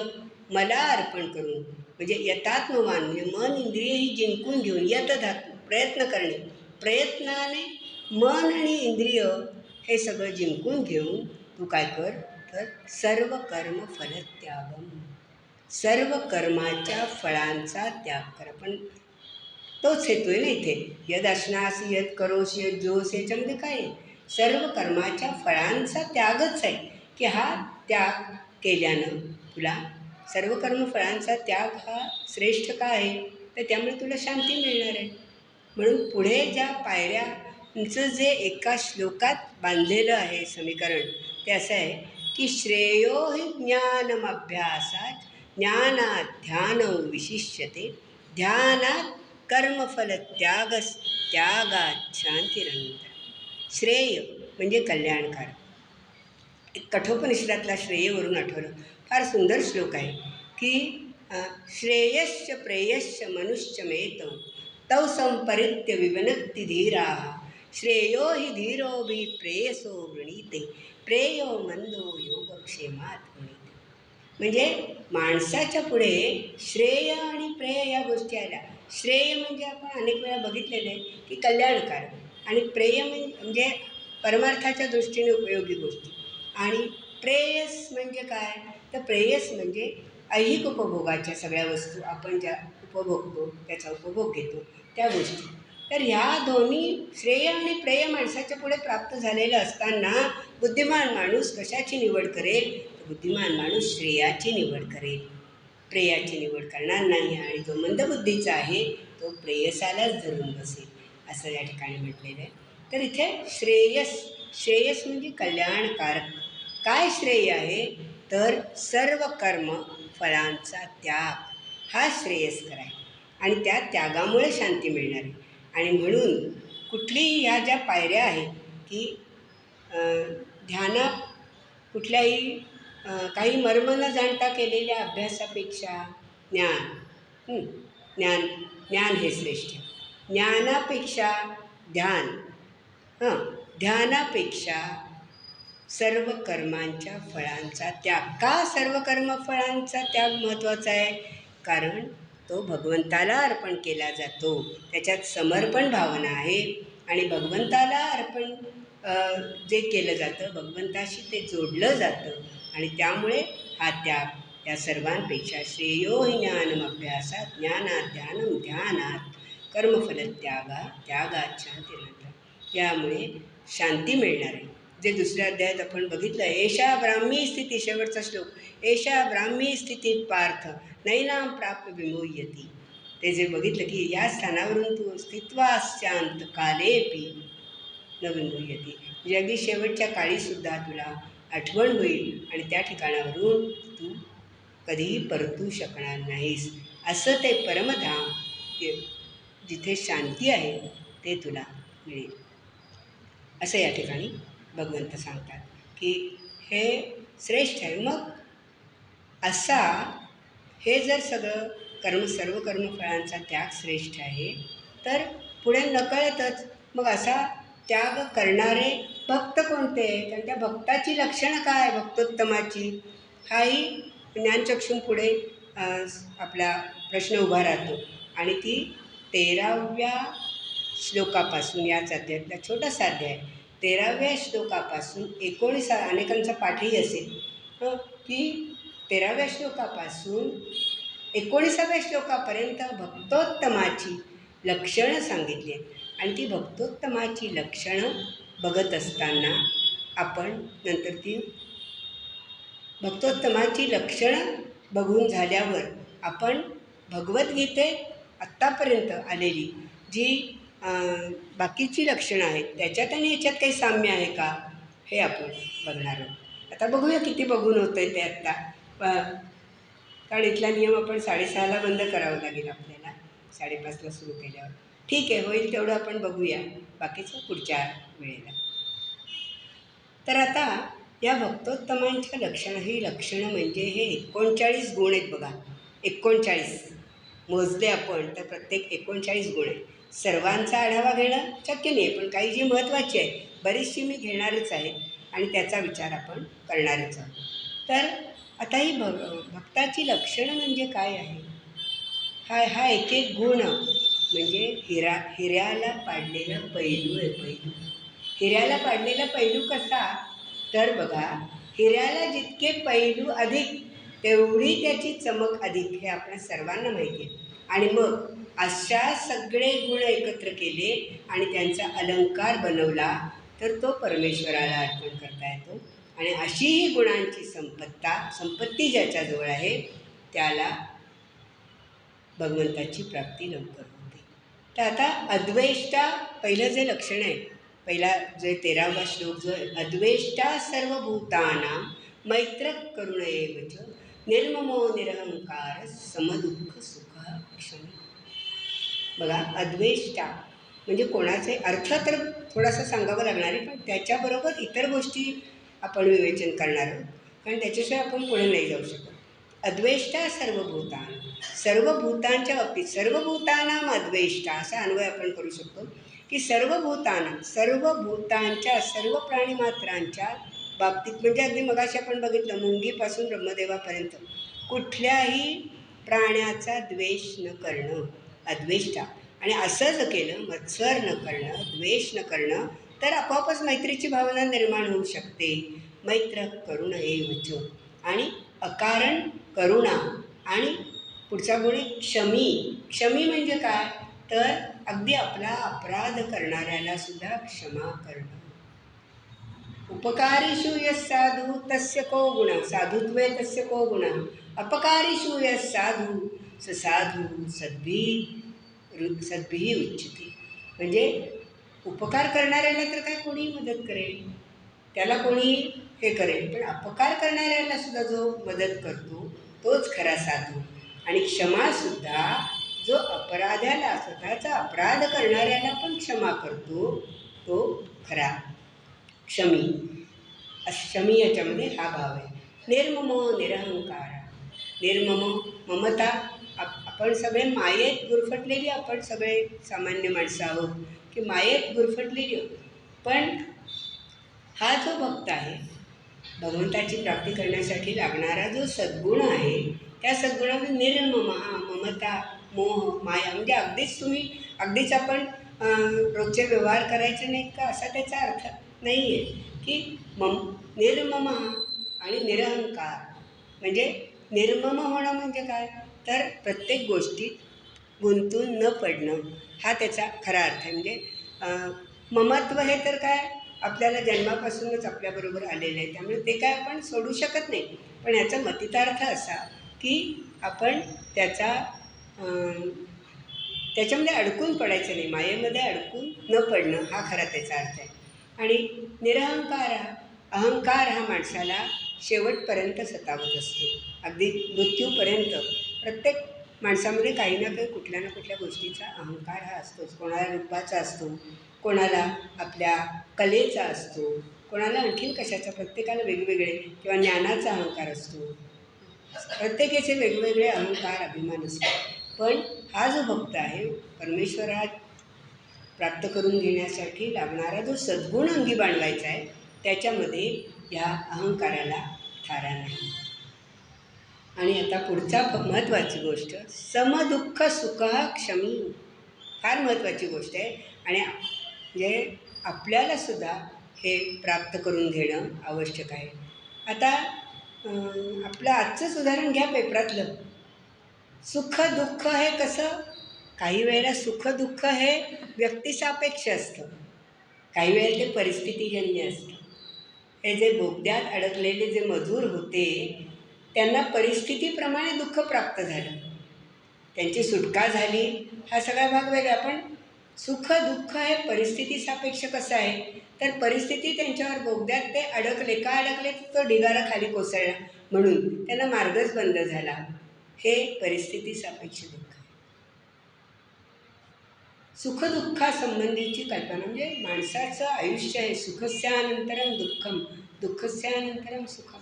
मला अर्पण करून, म्हणजे यतात्मवान म्हणजे मन इंद्रिय ही जिंकून घेऊन, यत धातू प्रयत्न करणे, प्रयत्नाने मन आणि इंद्रिय हे सगळं जिंकून घेऊन तू काय कर, तर सर्व कर्म फलत्यागम, सर्व कर्माच्या फळांचा त्याग कर. पण तोच हेतू आहे ना इथे, यद अश्नासी यद करोशी यद जोशी, याच्यामध्ये काय आहे, सर्व कर्माच्या फळांचा त्यागच आहे. की हा त्याग केल्यानं तुला सर्व कर्मफळांचा त्याग हा श्रेष्ठ का आहे, तर त्यामुळे तुला शांती मिळणार आहे. म्हणून पुढे ज्या पायऱ्यांचं जे एका श्लोकात बांधलेलं आहे समीकरण, ते असं आहे की श्रेयो हि ज्ञानमभ्यासात ज्ञानात ध्यानौ विशिष्यते, ध्यानात कर्मफल त्यागस, त्यागात शांतिरनंतर. श्रेय म्हणजे कल्याणकारक. एक कठोपनिषदातला श्रेयवरून आठवलं. फार सुंदर श्लोक आहे की श्रेयश्च प्रेयश्च मनुष्य मेतौ, तौ संपरित्य विवनत्ति धीरा, श्रेयो हि धीरोभि प्रेयसो वृणीते, प्रेयो मंदो योगक्षेमात वृणीते. म्हणजे माणसाच्या पुढे श्रेय आणि प्रेय या गोष्टी आल्या. श्रेय म्हणजे आपण अनेक वेळा बघितलेले आहे की कल्याणकारक, आणि प्रेय म्हणजे परमार्थाच्या दृष्टीने उपयोगी गोष्टी, आणि प्रेयस म्हणजे काय, तर प्रेयस म्हणजे ऐहिक उपभोगाच्या सगळ्या वस्तू आपण ज्या उपभोगतो, त्याचा उपभोग घेतो त्या गोष्टी. तर ह्या दोन्ही श्रेय आणि प्रेय माणसाच्या पुढे प्राप्त झालेलं असताना बुद्धिमान माणूस कशाची निवड करेल, तर बुद्धिमान माणूस श्रेयाची निवड करेल, प्रेयाची निवड करणार नाही. आणि जो मंदबुद्धीचा आहे तो प्रेयसालाच धरून बसेल, असं या ठिकाणी म्हटलेलं आहे. तर इथे श्रेयस म्हणजे कल्याणकारक. काय श्रेय आहे, तर सर्व कर्म फळांचा त्याग हा श्रेयस्कर आहे, आणि त्या त्यागामुळे शांती मिळणार आहे. आणि म्हणून कुठलीही ह्या ज्या पायऱ्या आहेत की ध्याना कुठल्याही काही मर्म न जाणता केलेल्या अभ्यासापेक्षा ज्ञान हे श्रेष्ठ. ज्ञानापेक्षा ध्यान, ध्यानापेक्षा सर्व कर्मांच्या फळांचा त्याग. का सर्व कर्मफळांचा त्याग महत्त्वाचा आहे, कारण तो भगवंताला अर्पण केला जातो, त्याच्यात समर्पण भावना आहे, आणि भगवंताला अर्पण जे केलं जातं भगवंताशी ते जोडलं जातं, आणि त्यामुळे हा त्याग या सर्वांपेक्षा श्रेयो हि ज्ञानमभ्यासात, ज्ञानात ध्यानम ध्यानात कर्मफल त्यागात शांतिरंतर. यामुळे शांती मिळणार आहे. जे दुसऱ्या अध्यायात आपण बघितलं, एषा ब्राह्मी स्थिती, शेवटचा श्लोक, एषा ब्राह्मी स्थिती पार्थ नैनाम प्राप्य विमोह्यती. ते जे बघितलं की या स्थानावरून तू स्थित्वाश्चांत कालेपी न विमोह्यती, म्हणजे अगदी शेवटच्या काळीसुद्धा तुला आठवण होईल आणि त्या ठिकाणावरून तू कधीही परतू शकणार नाहीस. असं ते परमधाम, ते जिथे शांती आहे ते तुला मिळेल, असं या ठिकाणी भगवंत सांगतात की हे श्रेष्ठ आहे. मग असा हे जर सगळं सर्व कर्मफळांचा त्याग श्रेष्ठ आहे, तर पुढे नकळतच मग असा त्याग करणारे भक्त कोणते, कारण त्या भक्ताची लक्षणं काय, भक्तोत्तमाची, हाही ज्ञानचक्षून पुढे आपला प्रश्न उभा राहतो. आणि ती 13व्या श्लोकापासून, याच अध्यायातला छोटासा अध्याय, 13व्या श्लोकापासून 19, अनेकांचा पाठही असेल की 13व्या श्लोकापासून 19व्या श्लोकापर्यंत भक्तोत्तमाची लक्षणं सांगितली आहेत. आणि ती भक्तोत्तमाची लक्षणं बघत असताना आपण नंतर ती भक्तोत्तमाची लक्षणं बघून झाल्यावर आपण भगवद्गीतेत आत्तापर्यंत आलेली जी बाकीची लक्षणं आहेत त्याच्यात आणि याच्यात काही साम्य आहे का, हे आपण बघणार आहोत. आता बघूया किती बघून होतं आहे ते आत्ता, कारण इथला नियम आपण 6:30ला बंद करावं लागेल आपल्याला, 5:30ला सुरू केल्यावर. ठीक आहे, होईल तेवढं आपण बघूया, बाकीचं पुढच्या वेळेला. तर आता या भक्तोत्तमांच्या लक्षणं, ही लक्षणं म्हणजे हे 39 गुण आहेत बघा. 39 मोजले आपण तर प्रत्येक 39 गुण आहे. सर्वांचा आढावा घेणं शक्य नाही आहे, पण काही जी महत्त्वाची आहे, बरीचशी मी घेणारच आहे आणि त्याचा विचार आपण करणारच आहोत. तर आता ही भक्ताची लक्षणं म्हणजे काय आहे, हा एक एक गुण म्हणजे हिऱ्याला पाडलेला पैलू आहे. हिऱ्याला पाडलेला पैलू कसा, तर बघा, हिऱ्याला जितके पैलू अधिक तेवढी त्याची चमक अधिक, हे आपल्या सर्वांना माहिती आहे. आणि मग अशा सगळे गुण एकत्र केले आणि त्यांचा अलंकार बनवला तर तो परमेश्वराला अर्पण करता येतो. आणि अशी ही गुणांची संपत्ती ज्याच्याजवळ आहे त्याला भगवंताची प्राप्ती लवकर होते. तर आता अद्वेष्टा पहिलं जे लक्षण आहे, पहिला जे 13वा श्लोक जो आहे, अद्वेष्टा सर्वभूतानां मैत्र करुणैवच निर्ममो निरहंकार समदुःख सुख क्षमी. बघा, अद्वेष्टा म्हणजे कोणाचे अर्थ तर थोडासा सांगावं लागणार आहे, पण त्याच्याबरोबर इतर गोष्टी आपण विवेचन करणार आहोत, कारण त्याच्याशिवाय आपण पुढे नाही जाऊ शकत. अद्वेष्टा सर्वभूतान, सर्व भूतांच्या बाबतीत सर्वभूतानाम अद्वेष्टा असा अन्वय आपण करू शकतो की सर्व भूतांच्या सर्व प्राणीमात्रांच्या बाबतीत, म्हणजे अगदी मगाशी आपण बघितलं मुंगीपासून ब्रह्मदेवापर्यंत कुठल्याही प्राण्याचा द्वेष न करणं अद्वेष्टा. आणि असं जर केलं, मत्सर न करणं, द्वेष न करणं, तर आपोआपच मैत्रीची भावना निर्माण होऊ शकते. मैत्र करुण एवच, आणि अकारण करुणा, आणि पुढचा गुण आहे क्षमी. क्षमी म्हणजे काय, तर अगदी आपला अपराध करणाऱ्याला सुद्धा क्षमा करणं. उपकारीषु यः साधु तस्य को गुण, साधुत्वे तस्य को गुण, अपकारीषु यः साधु स साधु सद्भिः उच्यते. म्हणजे उपकार करणाऱ्याला तर काय कोणी मदत करेल, त्याला कोणी हे करेल, पण अपकार करणाऱ्याला सुद्धा जो मदत करतो तोच खरा साधू. आणि क्षमासुद्धा जो अपराध्याला, स्वतःचा अपराध करणाऱ्याला पण क्षमा करतो तो खरा क्षमी. क्षमी याच्यामध्ये हा भाव आहे. निर्ममो निरहंकार, निर्मम ममता. आपण सगळे मायेत गुरफटलेली, आपण सगळे सामान्य माणसं आहोत की मायेत गुरफटलेली आहोत. पण हा जो भक्त आहे, भगवंताची प्राप्ती करण्यासाठी लागणारा जो सद्गुण आहे, त्या सद्गुणामध्ये निर्ममा, ममता, मोह, माया, म्हणजे अगदीच आपण रोजचे व्यवहार करायचे नाहीत का असा त्याचा अर्थ नाही आहे. की निर्मम आणि निरहंकार, म्हणजे निर्मम होणं म्हणजे काय, तर प्रत्येक गोष्टीत गुंतून न पडणं हा त्याचा खरा अर्थ आहे. म्हणजे ममत्व हे तर काय आपल्याला जन्मापासूनच आपल्याबरोबर आलेलं आहे, त्यामुळे ते काय आपण सोडू शकत नाही. पण याचा मतितार्थ असा की आपण त्याच्यामध्ये अडकून पडायचं नाही, मायेमध्ये अडकून न पडणं हा खरा त्याचा अर्थ आहे. आणि निरहंकार, अहंकार हा माणसाला शेवटपर्यंत सतावत असतो, अगदी मृत्यूपर्यंत. प्रत्येक माणसामध्ये काही ना काही कुठल्या ना कुठल्या गोष्टीचा अहंकार हा असतोच. कोणाला रूपाचा असतो, कोणाला आपल्या कलेचा असतो, कोणाला आणखीन कशाचा, प्रत्येकाला वेगवेगळे, किंवा ज्ञानाचा अहंकार असतो. प्रत्येकाचे वेगवेगळे अहंकार, अभिमान असतात. पण हा जो भक्त आहे, परमेश्वरात प्राप्त करून घेण्यासाठी लागणारा जो सद्गुण अंगी बाळगायचा आहे, त्याच्यामध्ये ह्या अहंकाराला थारा नाही. आणि आता पुढचा महत्त्वाची गोष्ट, समदुःख सुख क्षमी. फार महत्त्वाची गोष्ट आहे, आणि म्हणजे आपल्यालासुद्धा हे प्राप्त करून घेणं आवश्यक आहे. आता आपलं आजचंच उदाहरण घ्या पेपरातलं. सुख दुःख हे कसं, काही वेळेला सुख दुःख हे व्यक्तिसापेक्ष असतं, काही वेळेला ते परिस्थितीजन्य असतं. हे जे बोगद्यात अडकलेले जे मजूर होते, त्यांना परिस्थितीप्रमाणे दुःख प्राप्त झालं, त्यांची सुटका झाली, हा सगळा भाग वेगळा. पण सुख दुःख हे परिस्थितीसापेक्ष कसं आहे, तर परिस्थिती त्यांच्यावर, बोगद्यात ते अडकले, का अडकले, तो ढिगारा खाली कोसळला म्हणून त्यांना मार्गच बंद झाला, हे परिस्थितीसापेक्ष दुःख आहे. सुखदुःखासंबंधीची कल्पना म्हणजे माणसाचं आयुष्य आहे, सुखस्यानंतरम दुःखम, दुःखस्यानंतरम सुखम.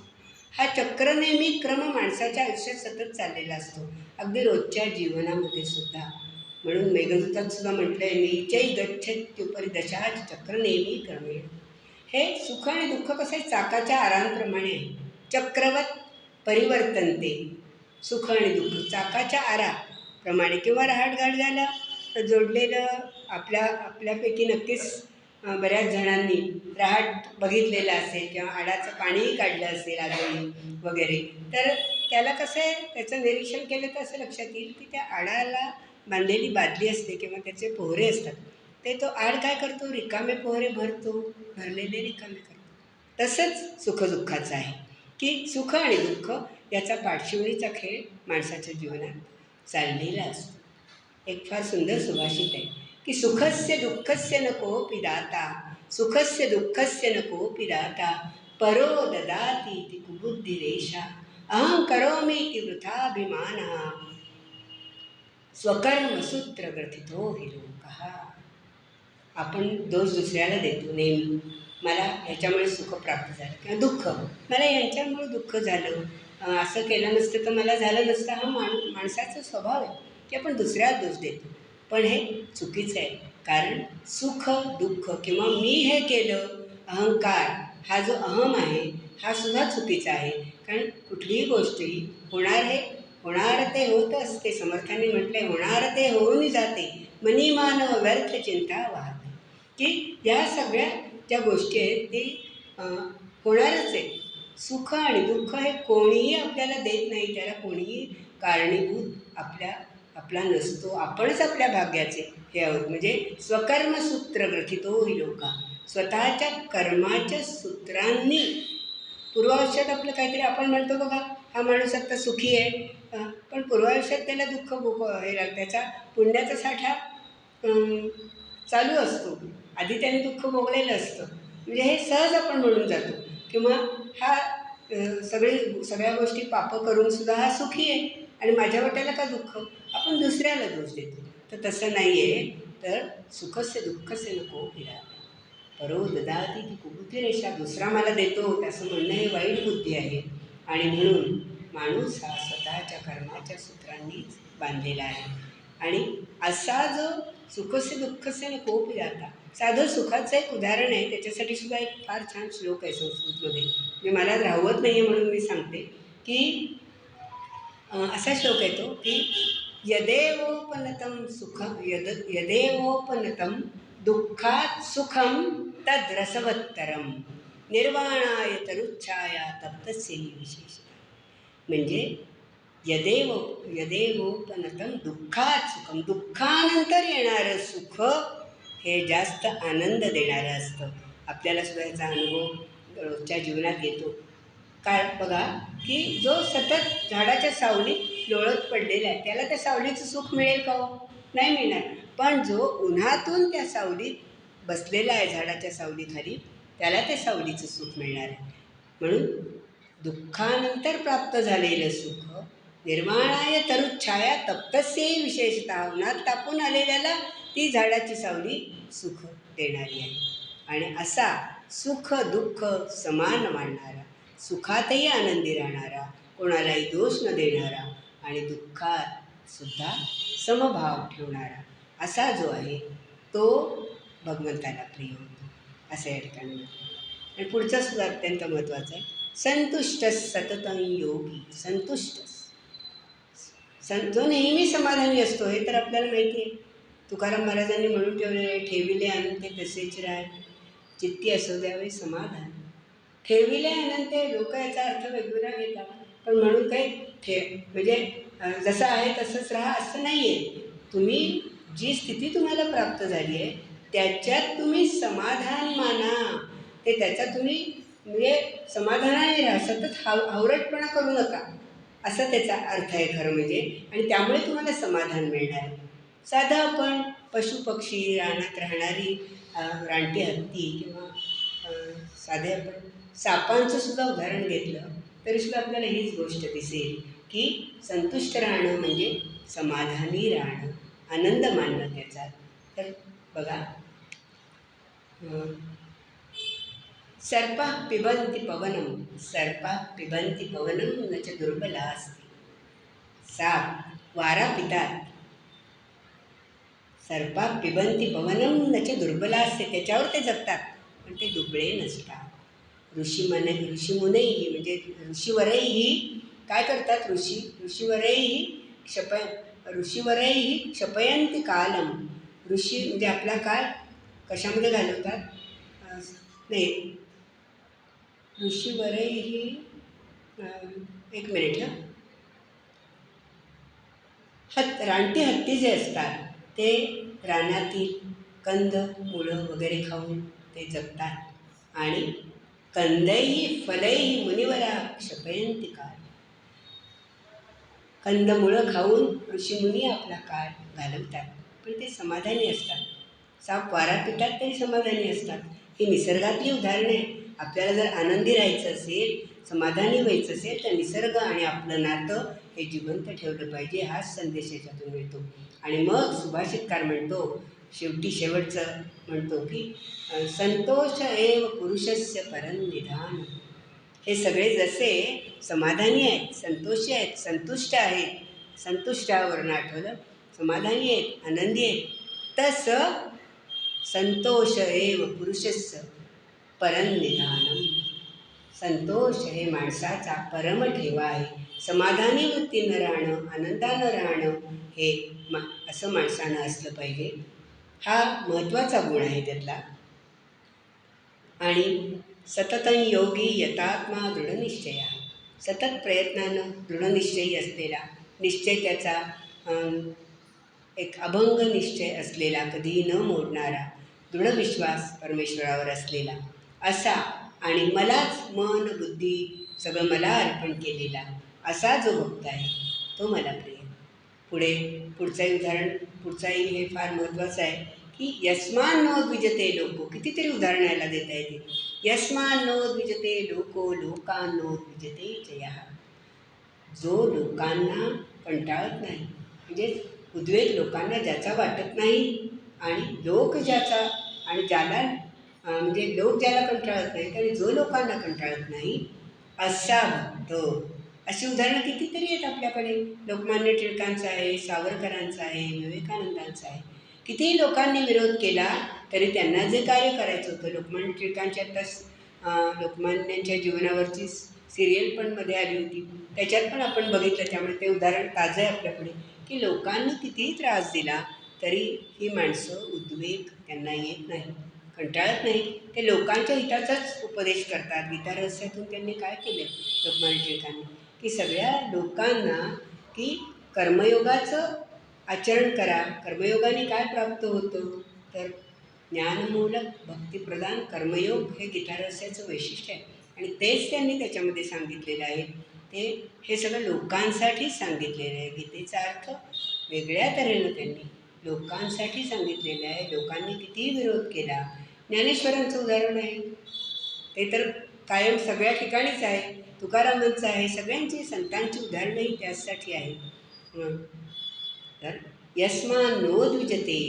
हा चक्र नेहमी क्रम माणसाच्या आयुष्यात सतत चाललेला असतो, अगदी रोजच्या जीवनामध्ये सुद्धा. म्हणून मेघदूतात सुद्धा म्हटलं आहे, नीचै गच्छत्युपरी दशाच चक्र नेहमी क्रमे. हे सुख आणि दुःख कसं आहे, चाकाच्या आरांप्रमाणे आहे, चक्रवत परिवर्तनते. सुख आणि दुःख चाकाच्या आराप्रमाणे, किंवा रहाटघाट झालं जोडलेलं. आपल्यापैकी नक्कीच बऱ्याच जणांनी रहाट बघितलेला असेल, किंवा आडाचं पाणीही काढलं असेल आजही वगैरे. तर त्याला कसं आहे, त्याचं निरीक्षण केलं तर असं लक्षात येईल की त्या आडाला बांधलेली बादली असते, किंवा त्याचे पोहरे असतात, ते तो आड काय करतो, रिकामे पोहरे भरतो, भरलेले रिकामे करतो. तसंच सुखदुःखाचं आहे की सुख आणि दुःख याचा पाठशिवणीचा खेळ माणसाच्या जीवनात चाललेला असतो. एक फार सुंदर सुभाषित आहे की सुखस्य दुःखस्य न कोऽपि दाता, सुखस्य दुःखस्य न कोऽपि दाता, परो ददाति इति कुबुद्धिरेषा, अहं करोमि इति वृथाभिमानः स्वकर्मसूत्र ग्रथितो हि लोकः. आपण दोष दुसऱ्याला देतो नेहमी. मला ह्याच्यामुळे सुख प्राप्त झालं किंवा दुःख, मला यांच्यामुळे दुःख झालं, असं केलं नसतं तर मला झालं नसतं. हा माणसाचा स्वभाव आहे की आपण दुसऱ्याला दोष देतो. पण हे चुकीचं आहे. कारण सुख दुःख किंवा मी हे केलं, अहंकार, हा जो अहम आहे हा सुद्धा चुकीचा आहे. कारण कुठलीही गोष्टी होणार ते होत असते. समर्थांनी म्हटलंय, होणार ते होऊन जाते, मनी मानव व्यर्थ चिंता वाहते. की या सगळ्या ज्या गोष्टी आहेत ते होणारच आहे. सुख आणि दुःख हे कोणीही आपल्याला देत नाही, त्याला कोणीही कारणीभूत आपला नसतो. आपणच आपल्या भाग्याचे हे आहोत. म्हणजे स्वकर्मसूत्र ग्रथितो हि लोका, स्वतःच्या कर्माच्या सूत्रांनी. पूर्वायुष्यात आपलं काहीतरी आपण म्हणतो बघा, हा माणूस आत्ता सुखी आहे, पण पूर्वायुष्यात त्याला दुःख हे त्याचा पुण्याचा साठा चालू असतो. आधी त्याने दुःख भोगलेलं असतं. म्हणजे हे सहज आपण म्हणून जातो. किंवा हा सगळ्या गोष्टी पापं करून सुद्धा हा सुखी आहे आणि माझ्या वाट्याला का दुःख, आपण दुसऱ्याला दोष देतो. तर तसं नाही आहे. तर सुखस्य दुःखस्य नको फिरा, परो ददाती ती कुबुद्धी रेषा. दुसरा मला देतो असं म्हणणं हे वाईट बुद्धी आहे. आणि म्हणून माणूस हा स्वतःच्या कर्माच्या सूत्रांनीच बांधलेला आहे. आणि असा जो सुखस्य दुःखस्य न कोपी जाता, साधं सुखाचं एक उदाहरण आहे. त्याच्यासाठी सुद्धा एक फार छान श्लोक आहे संस्कृतमध्ये. म्हणजे मला राहवत नाही आहे म्हणून मी सांगते की असा श्लोक येतो की यदेवोपनतं यदेवोपनतं दुःखात सुखम तद्रसवत्तरम निर्वाणाय तरुच्छाया तप्तस्यैव विशेषता. म्हणजे यदेवोपनतं दुःखात सुखम, दुःखानंतर येणारं सुख हे जास्त आनंद देणारं असतं. आपल्याला सुद्धा याचा अनुभव रोजच्या जीवनात येतो. काय बघा की जो सतत झाडाच्या सावलीत लोळत पडलेला आहे त्याला त्या सावलीचं सुख मिळेल का हो? नाही मिळणार. पण जो उन्हातून त्या सावलीत बसलेला आहे, झाडाच्या सावलीखाली, त्याला त्या सावलीचं सुख मिळणार आहे. म्हणून दुःखानंतर प्राप्त झालेलं सुख निर्वाणाय तरुच्छाया तप्तस्यैव विशेषतः, उन्हात तापून आलेल्याला ती झाडाची सावली सुख देणारी आहे. आणि असा सुख दुःख समान मानणारा, सुखातही आनंदी राहणारा, कोणालाही दोष न देणारा आणि दुःखात सुद्धा समभाव ठेवणारा असा जो आहे तो भगवंताला प्रिय होतो, असं या ठिकाणी म्हणतो. आणि पुढचा सुद्धा अत्यंत महत्त्वाचा आहे. संतुष्ट सततं योगी, संतुष्ट जो नेहमी समाधानी असतो. हे तर आपल्याला माहिती आहे. तुकाराम महाराजांनी म्हणून ठेवलेलं आहे, ठेविले अनंते तसेच राय, चित्ती असो द्यावे समाधान. ठेविले अनंते, लोक याचा अर्थ वेगवेगळा घेतात. पण म्हणून काही म्हणजे जसं आहे तसंच राहा असं नाही आहे. तुम्ही जी स्थिती तुम्हाला प्राप्त झाली आहे त्याच्यात तुम्ही समाधान माना. ते त्याच्यात तुम्ही म्हणजे समाधानाने राहा, सतत हावरटपणा करू नका, असा त्याचा अर्थ आहे खरं म्हणजे. आणि त्यामुळे तुम्हाला समाधान मिळणार आहे. साधं आपण पशुपक्षी, रानात राहणारी रानटी हत्ती किंवा साधे आपण सापांचं सुद्धा उदाहरण घेतलं तरीसुद्धा आपल्याला हीच गोष्ट दिसेल की संतुष्ट राहणं म्हणजे समाधानी राहणं, आनंद मानणं त्याचा. तर बघा, सर्पाः पिबन्ति पवनं, सर्पाः पिबन्ति पवनं न च दुर्बला अस्ति. साप वारा पितात, सर्पाः पिबन्ति पवनं न च दुर्बला असते, त्याच्यावर ते जगतात, पण ते दुबळे नसतात. ऋषीमुनीही म्हणजे ऋषीवरैही काय करतात, ऋषीवरैही क्षपयन्ति कालम. ऋषी म्हणजे आपला काळ कशामध्ये घालवतात, नाही ऋषीवरैही, एक मिनिट, रानटी हत्ती जे असतात ते रानातील कंद मुळं वगैरे खाऊन ते जगतात. आणि कंदैही फलैही मुनिवरा क्षपयन्ति काल. कंदमुळं खाऊन ऋषीमुनी आपला काळ घालवतात, पण ते समाधानी असतात. साप वारा पितात तरी समाधानी असतात. ही निसर्गातली उदाहरणे आहेत. आपल्याला जर आनंदी राहायचं असेल, समाधानी व्हायचं असेल, तर निसर्ग आणि आपलं नातं हे जिवंत ठेवलं पाहिजे. हाच संदेश याच्यातून मिळतो. आणि मग सुभाषितकार म्हणतो, शेवटचं म्हणतो की संतोष एव पुरुषस्य परनिधान. हे सगळे जसे समाधानी आहेत, संतोषी आहेत, संतुष्ट आहेत, संतुष्टावरून आठवलं, समाधानी आहेत, आनंदी आहेत, तसं संतोष एव पुरुषस्य परनिधानम. संतोष हे माणसाचा परम ठेवा आहे. समाधानी वृत्तीनं राहणं, आनंदानं राहणं हे असं माणसानं असलं पाहिजे. हा महत्त्वाचा गुण आहे त्यातला. आणि सततं योगी यतात्मा दृढनिश्चय. सतत प्रयत्नानं दृढनिश्चयी असलेला, निश्चय त्याचा एक अभंग निश्चय असलेला, कधीही न मोडणारा, दृढ विश्वास परमेश्वरावर असलेला असा, आणि मलाच मन बुद्धी सगळं मला अर्पण केलेला असा जो भक्त आहे तो मला प्रिय. पुढचंही उदाहरण, पुढचाही हे फार महत्त्वाचं आहे की यस्मान नो द्विजते लोको. कितीतरी उदाहरणं याला देता येतील. यस्मान नो द्विजते लोको लोकान नो द्विजते जयः. जो लोकांना कंटाळत नाही, म्हणजे उद्वेग लोकांना ज्याचा वाटत नाही, आणि लोक ज्याचा, आणि ज्याला म्हणजे लोक ज्याला कंटाळत नाहीत आणि जो लोकांना कंटाळत नाही असा भक्त. अशी उदाहरणं कितीतरी आहेत आपल्याकडे. लोकमान्य टिळकांचं आहे, सावरकरांचं आहे, विवेकानंदांचं आहे. कितीही लोकांनी विरोध केला तरी त्यांना जे कार्य करायचं होतं, लोकमान्य टिळकांच्या आत्ताच लोकमान्यांच्या जीवनावरची सिरियल पण मध्ये आली होती, त्याच्यात पण आपण बघितलं. त्यामुळे ते उदाहरण ताजं आहे आपल्याकडे की लोकांनी कितीही त्रास दिला तरी ही माणसं उद्वेग त्यांना येत नाही, कंटाळत नाही. ते लोकांच्या हिताचाच उपदेश करतात. गीता रहस्यातून त्यांनी काय केलं लोकमान्य टिळकांनी, की सगळ्या लोकांना की कर्मयोगाचं आचरण करा. कर्मयोगाने काय प्राप्त होतं, तर ज्ञानमूलक भक्तिप्रधान कर्मयोग हे गीता रहस्याचं वैशिष्ट्य आहे. आणि तेच त्यांनी त्याच्यामध्ये सांगितलेलं आहे. हे सगळं लोकांसाठीच सांगितलेलं आहे. गीतेचा अर्थ वेगळ्या तऱ्हेनं त्यांनी लोकांसाठी सांगितलेलं आहे. लोकांनी कितीही विरोध केला. ज्ञानेश्वरांचं उदाहरण आहे, ते तर कायम सगळ्या ठिकाणीच आहे. तुकारामांचं आहे, सगळ्यांची संतांची उदाहरणंही त्यासाठी आहे. तर यस्मान नो द्विजते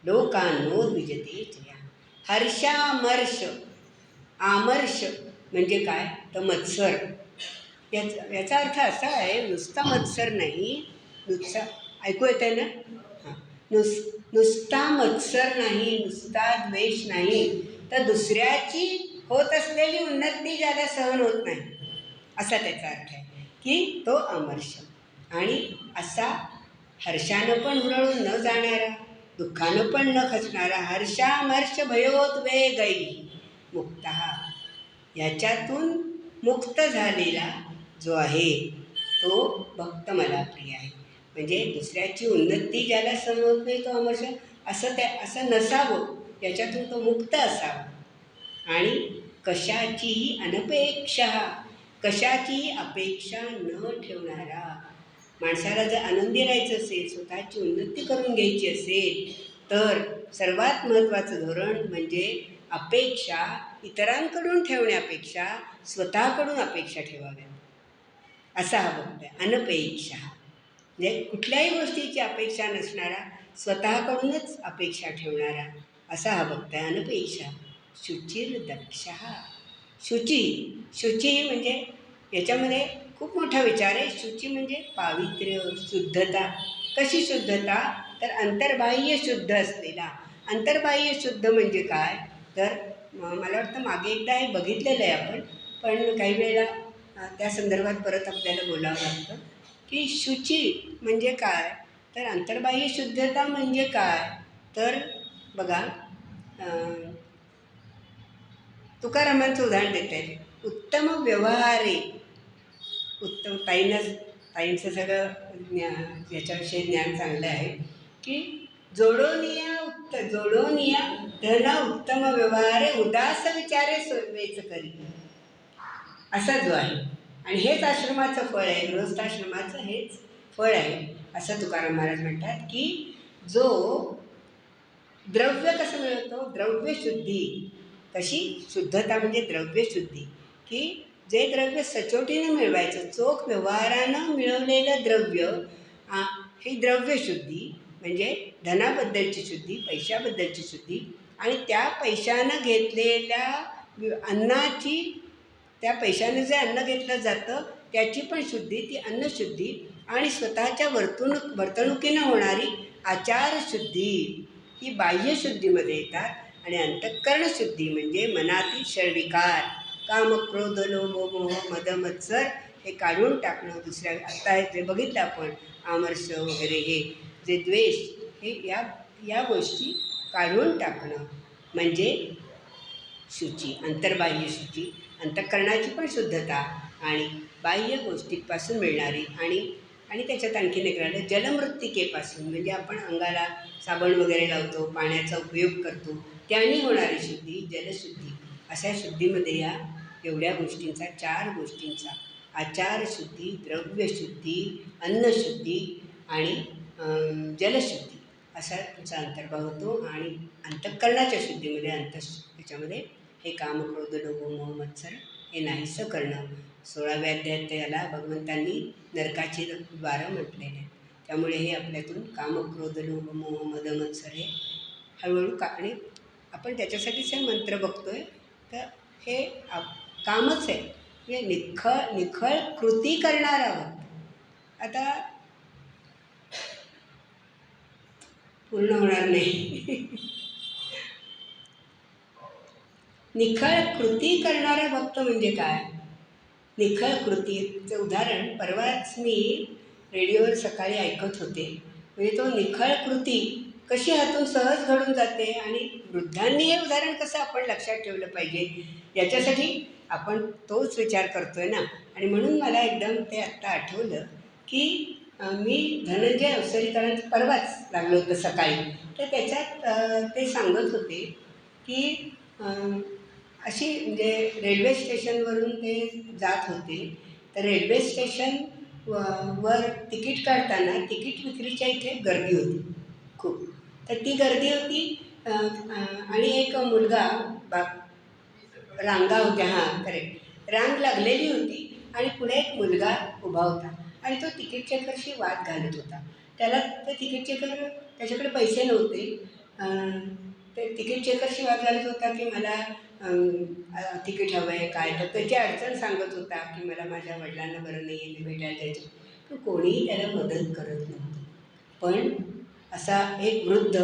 लोकान नो द्विजते जया. हर्षामर्ष. आमर्ष म्हणजे काय, तर मत्सर. याचा अर्थ असा आहे, नुसता मत्सर नाही, नुसता ऐकू येत आहे ना, हां, नुसता मत्सर नाही, नुसता द्वेष नाही, तर दुसऱ्याची होत असलेली उन्नती ज्याला सहन होत नाही असा त्याचा अर्थ आहे की तो अमर्ष. आणि असा हर्षानं पण हुरळून न जाणारा, दुःखानं पण न खचणारा, हर्षामर्ष भयोद्वेगैः मुक्तः, याच्यातून मुक्त झालेला जो आहे तो भक्त मला प्रिय आहे. म्हणजे दुसऱ्याची उन्नती ज्याला सहन होत नाही तो अमर्ष, असं नसावं, याच्यातून तो मुक्त असावा. आणि कशाचीही अनपेक्षा, कशाचीही अपेक्षा न ठेवणारा. माणसाला जर आनंदी राहायचं असेल, स्वतःची उन्नती करून घ्यायची असेल, तर सर्वात महत्त्वाचं धोरण म्हणजे अपेक्षा इतरांकडून ठेवण्यापेक्षा स्वतःकडून अपेक्षा ठेवाव्या, असा हा भक्त आहे. अनपेक्षा म्हणजे कुठल्याही गोष्टीची अपेक्षा नसणारा, स्वतःकडूनच अपेक्षा ठेवणारा असा हा भक्त आहे. अनपेक्षा. शुचिर्दक्षः. शुची म्हणजे याच्यामध्ये खूप मोठा विचार आहे. शुची म्हणजे पावित्र्य, शुद्धता. कशी शुद्धता, तर अंतर्बाह्य शुद्ध असलेला. अंतर्बाह्य शुद्ध म्हणजे काय, तर मला वाटतं मागे एकदा हे बघितलेलं आहे आपण, पण काही वेळेला त्या संदर्भात परत आपल्याला बोलावं लागतं की शुची म्हणजे काय, तर अंतर्बाह्य शुद्धता म्हणजे काय, तर बघा तुकारामांचं उदाहरण देता येते. उत्तम व्यवहारे, उत्तम ताईंचं सगळं याच्याविषयी ज्ञान चांगलं आहे की जोडोनिया धन उत्तम व्यवहारे उदास विचारे वेच करी, असा जो आहे. आणि हेच आश्रमाचं फळ आहे, गृहस्थाश्रमाचं हेच फळ आहे असं तुकाराम महाराज म्हणतात की जो द्रव्य कसं मिळवतो? द्रव्यशुद्धी. कशी? शुद्धता म्हणजे द्रव्यशुद्धी, की जे द्रव्य सचोटीने मिळवायचं, चोख व्यवहारानं मिळवलेलं द्रव्य, आ, ही द्रव्यशुद्धी म्हणजे धनाबद्दलची शुद्धी, पैशाबद्दलची शुद्धी. आणि त्या पैशानं घेतलेल्या अन्नाची, त्या पैशानं जे अन्न घेतलं जातं त्याची पण शुद्धी, ती अन्नशुद्धी. आणि स्वतःच्या वर्तणुकीनं होणारी आचारशुद्धी, ही बाह्यशुद्धीमध्ये येतात. आणि अंतःकरणशुद्धी म्हणजे मनातील षडविकार, काम, क्रोध, लोभ, मोह, मद, मत्सर हे काढून टाकणं. दुसऱ्या आत्ता जे बघितलं आपण, आमर्ष वगैरे, हे जे द्वेष, हे या या गोष्टी काढून टाकणं म्हणजे शुची, अंतर्बाह्य शुची. अंतःकरणाची पण शुद्धता आणि बाह्य गोष्टींपासून मिळणारी. आणि आणि त्याच्यात आणखीन एक राहिलं, जलमृत्तिकेपासून, म्हणजे आपण अंगाला साबण वगैरे लावतो, पाण्याचा उपयोग करतो, त्याने होणारी शुद्धी, जलशुद्धी. अशा शुद्धीमध्ये या एवढ्या गोष्टींचा, 4 गोष्टींचा, आचारशुद्धी, द्रव्यशुद्धी, अन्नशुद्धी आणि जलशुद्धी असा तुमचा अंतर्भाव होतो. आणि अंतःकरणाच्या शुद्धीमध्ये त्याच्यामध्ये हे काम, क्रोध, लोभ, मोह, मत्सर हे नाहीसं करणं. 16व्या अध्यायात याला भगवंतांनी नरकाची द्वारं म्हटलेले आहेत. त्यामुळे हे आपल्यातून काम, क्रोध, लोभ, मोह, मद, मत्सर हे हळूहळू आणि आपण त्याच्यासाठीच हे मंत्र बघतोय. तर हे कामच आहे, म्हणजे निखळ कृती करणार आहोत. आता पूर्ण होणार नाही. निखळ कृती करणारा भक्त म्हणजे काय? निखळ कृतीचं उदाहरण परवाच मी रेडिओवर सकाळी ऐकत होते. म्हणजे तो निखळ कृती कशी हातून सहज घडून जाते आणि वृद्धांनी हे उदाहरण कसं आपण लक्षात ठेवलं पाहिजे, याच्यासाठी आपण तोच विचार करतो आहे ना. आणि म्हणून मला एकदम ते आत्ता आठवलं की मी धनंजय अवसरीकरांचं परवाच लागलं होतं सकाळी. तर त्याच्यात ते सांगत होते की अशी, म्हणजे रेल्वे स्टेशनवरून ते जात होते. तर रेल्वे स्टेशन वर तिकीट काढताना तिकीट विक्रीच्या इथे गर्दी होती खूप. तर ती गर्दी होती आणि एक मुलगा, रांगा होत्या, हां करेक्ट, रांग लागलेली होती. आणि पुढे एक मुलगा उभा होता आणि तो तिकीट चेकरशी वाद घालत होता. त्याला ते तिकीट चेकर, त्याच्याकडे पैसे नव्हते. ते तिकीट चेकरशी वाद घालत होता की मला तिकीट हवं आहे काय. तर त्याची अडचण सांगत होता की मला माझ्या वडिलांना बरं नाही आहे, ते भेटायला जायचं. पण कोणीही त्याला मदत करत नव्हतं. पण असा एक वृद्ध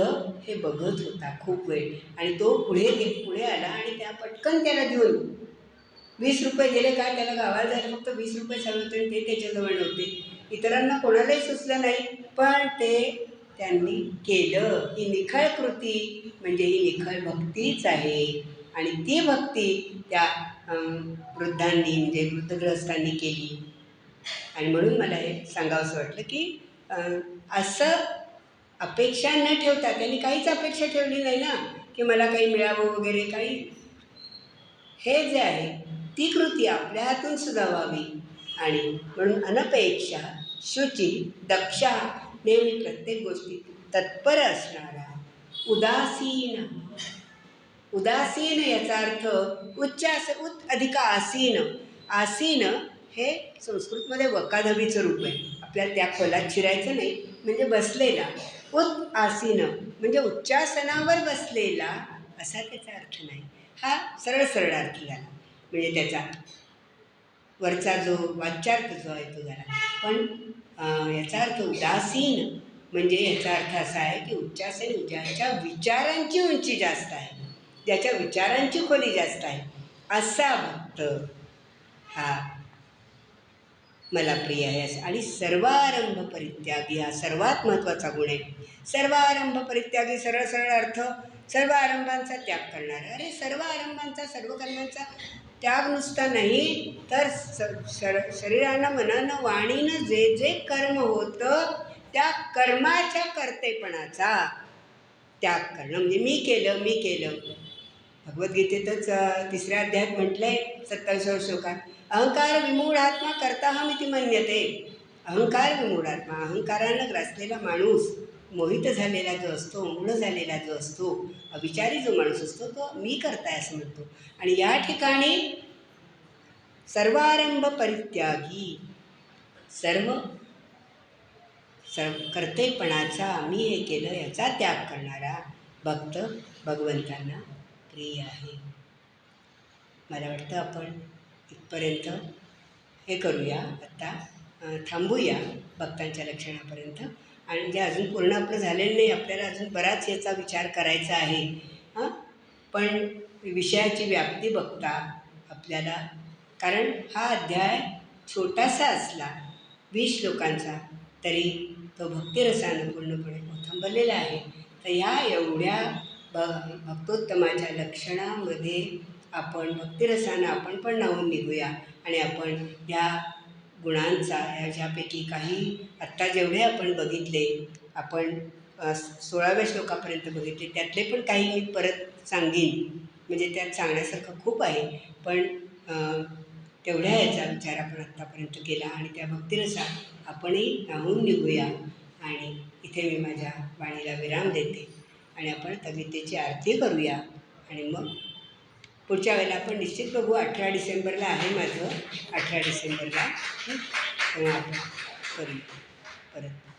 हे बघत होता खूप वेळ. आणि तो पुढे आला आणि त्या पटकन त्याला देऊन 20 रुपये दिले. काय, त्याला गावाला जायला फक्त 20 रुपये हवे होते आणि ते त्याच्याजवळ नव्हते. इतरांना कोणालाही सुचलं नाही, पण ते त्यांनी केलं. ही निखळ कृती म्हणजे ही निखळ भक्तीच आहे. आणि ती भक्ती त्या वृद्धांनी, म्हणजे वृद्धग्रस्तांनी केली. आणि म्हणून मला हे सांगावंसं वाटलं की असं अपेक्षा न ठेवता, त्यांनी काहीच अपेक्षा ठेवली नाही ना की मला काही मिळावं वगैरे काही. हे जे आहे ती कृती आपल्या हातून सुद्धा व्हावी. आणि म्हणून अनपेक्षा, शुची, दक्षा, नेहमी प्रत्येक गोष्टीत तत्पर असणारा, उदासीन. उदासीन याचा अर्थ उच्चास, अधिक आसीन. आसीन हे संस्कृतमध्ये वकाधबीचं रूप आहे. आपल्याला त्या खोलात शिरायचं नाही. म्हणजे बसलेला. उत आसीन म्हणजे उच्चासनावर बसलेला असा त्याचा अर्थ नाही. हा सरळ सरळ अर्थ झाला. म्हणजे त्याचा वरचा जो वाच्यार्थ जो आहे तो झाला. पण याचा अर्थ उदासीन म्हणजे याचा अर्थ असा आहे की उच्चासन, ज्याच्या विचारांची उंची जास्त आहे, ज्याच्या विचारांची खोली जास्त आहे, असा भक्त हा मला प्रिय आहे. आणि सर्वारंभ परित्यागी हा सर्वात महत्त्वाचा गुण आहे. सर्वारंभ परित्यागी, सरळ सरळ अर्थ, सर्व आरंभांचा त्याग करणारा. अरे सर्व आरंभांचा, सर्व कर्मांचा त्याग नुसता नाही, तर शरीरानं, मनानं, वाणीनं जे जे कर्म होतं त्या कर्माच्या कर्तेपणाचा त्याग करणं. म्हणजे मी केलं. भगवद्गीतेतच 3ऱ्या अध्यायात म्हटलं आहे 27व्या श्लोकात, अहंकार विमूढात्मा कर्ताहमिति मन्यते. अहंकार विमूढात्मा, अहंकारानं ग्रासलेला माणूस मोहित झालेला जो असतो, मूळ झालेला जो असतो, अविचारी जो माणूस असतो तो मी करताय असं म्हणतो. आणि या ठिकाणी सर्वारंभ परित्यागी, सर्व कर्तेपणाचा, मी हे केलं याचा त्याग करणारा भक्त भगवंतांना प्रिय आहे. मला वाटतं आपण इथपर्यंत हे करूया आत्ता, थांबूया भक्तांच्या लक्षणापर्यंत. आणि जे अजून पूर्ण आपलं झालेलं नाही, आपल्याला अजून बराच याचा विचार करायचा आहे. हां, पण विषयाची व्याप्ती बघता आपल्याला, कारण हा अध्याय छोटासा असला 20 श्लोकांचा, तरी तो भक्तिरसानं पूर्णपणे ओथंबलेला आहे. तर ह्या एवढ्या भक्तोत्तमाच्या लक्षणामध्ये आपण भक्तिरसानं आपण पण न्हाऊन निघूया. आणि आपण ह्या गुणांचा, ह्याच्यापैकी काही आत्ता जेवढे आपण बघितले, आपण 16व्या श्लोकापर्यंत बघितले, त्यातले पण काही मी परत सांगेन, म्हणजे त्यात सांगण्यासारखं खूप आहे. पण तेवढ्या याचा विचार आपण आत्तापर्यंत केला आणि त्या भक्तिरसात आपणही न्हाऊन निघूया. आणि इथे मी माझ्या वाणीला विराम देते आणि आपण आता गीतेची आरती करूया. आणि मग पुढच्या वेळेला आपण निश्चित बघू. 18 डिसेंबरला आहे माझं, 18 डिसेंबरला तेव्हा आपण करूया परत.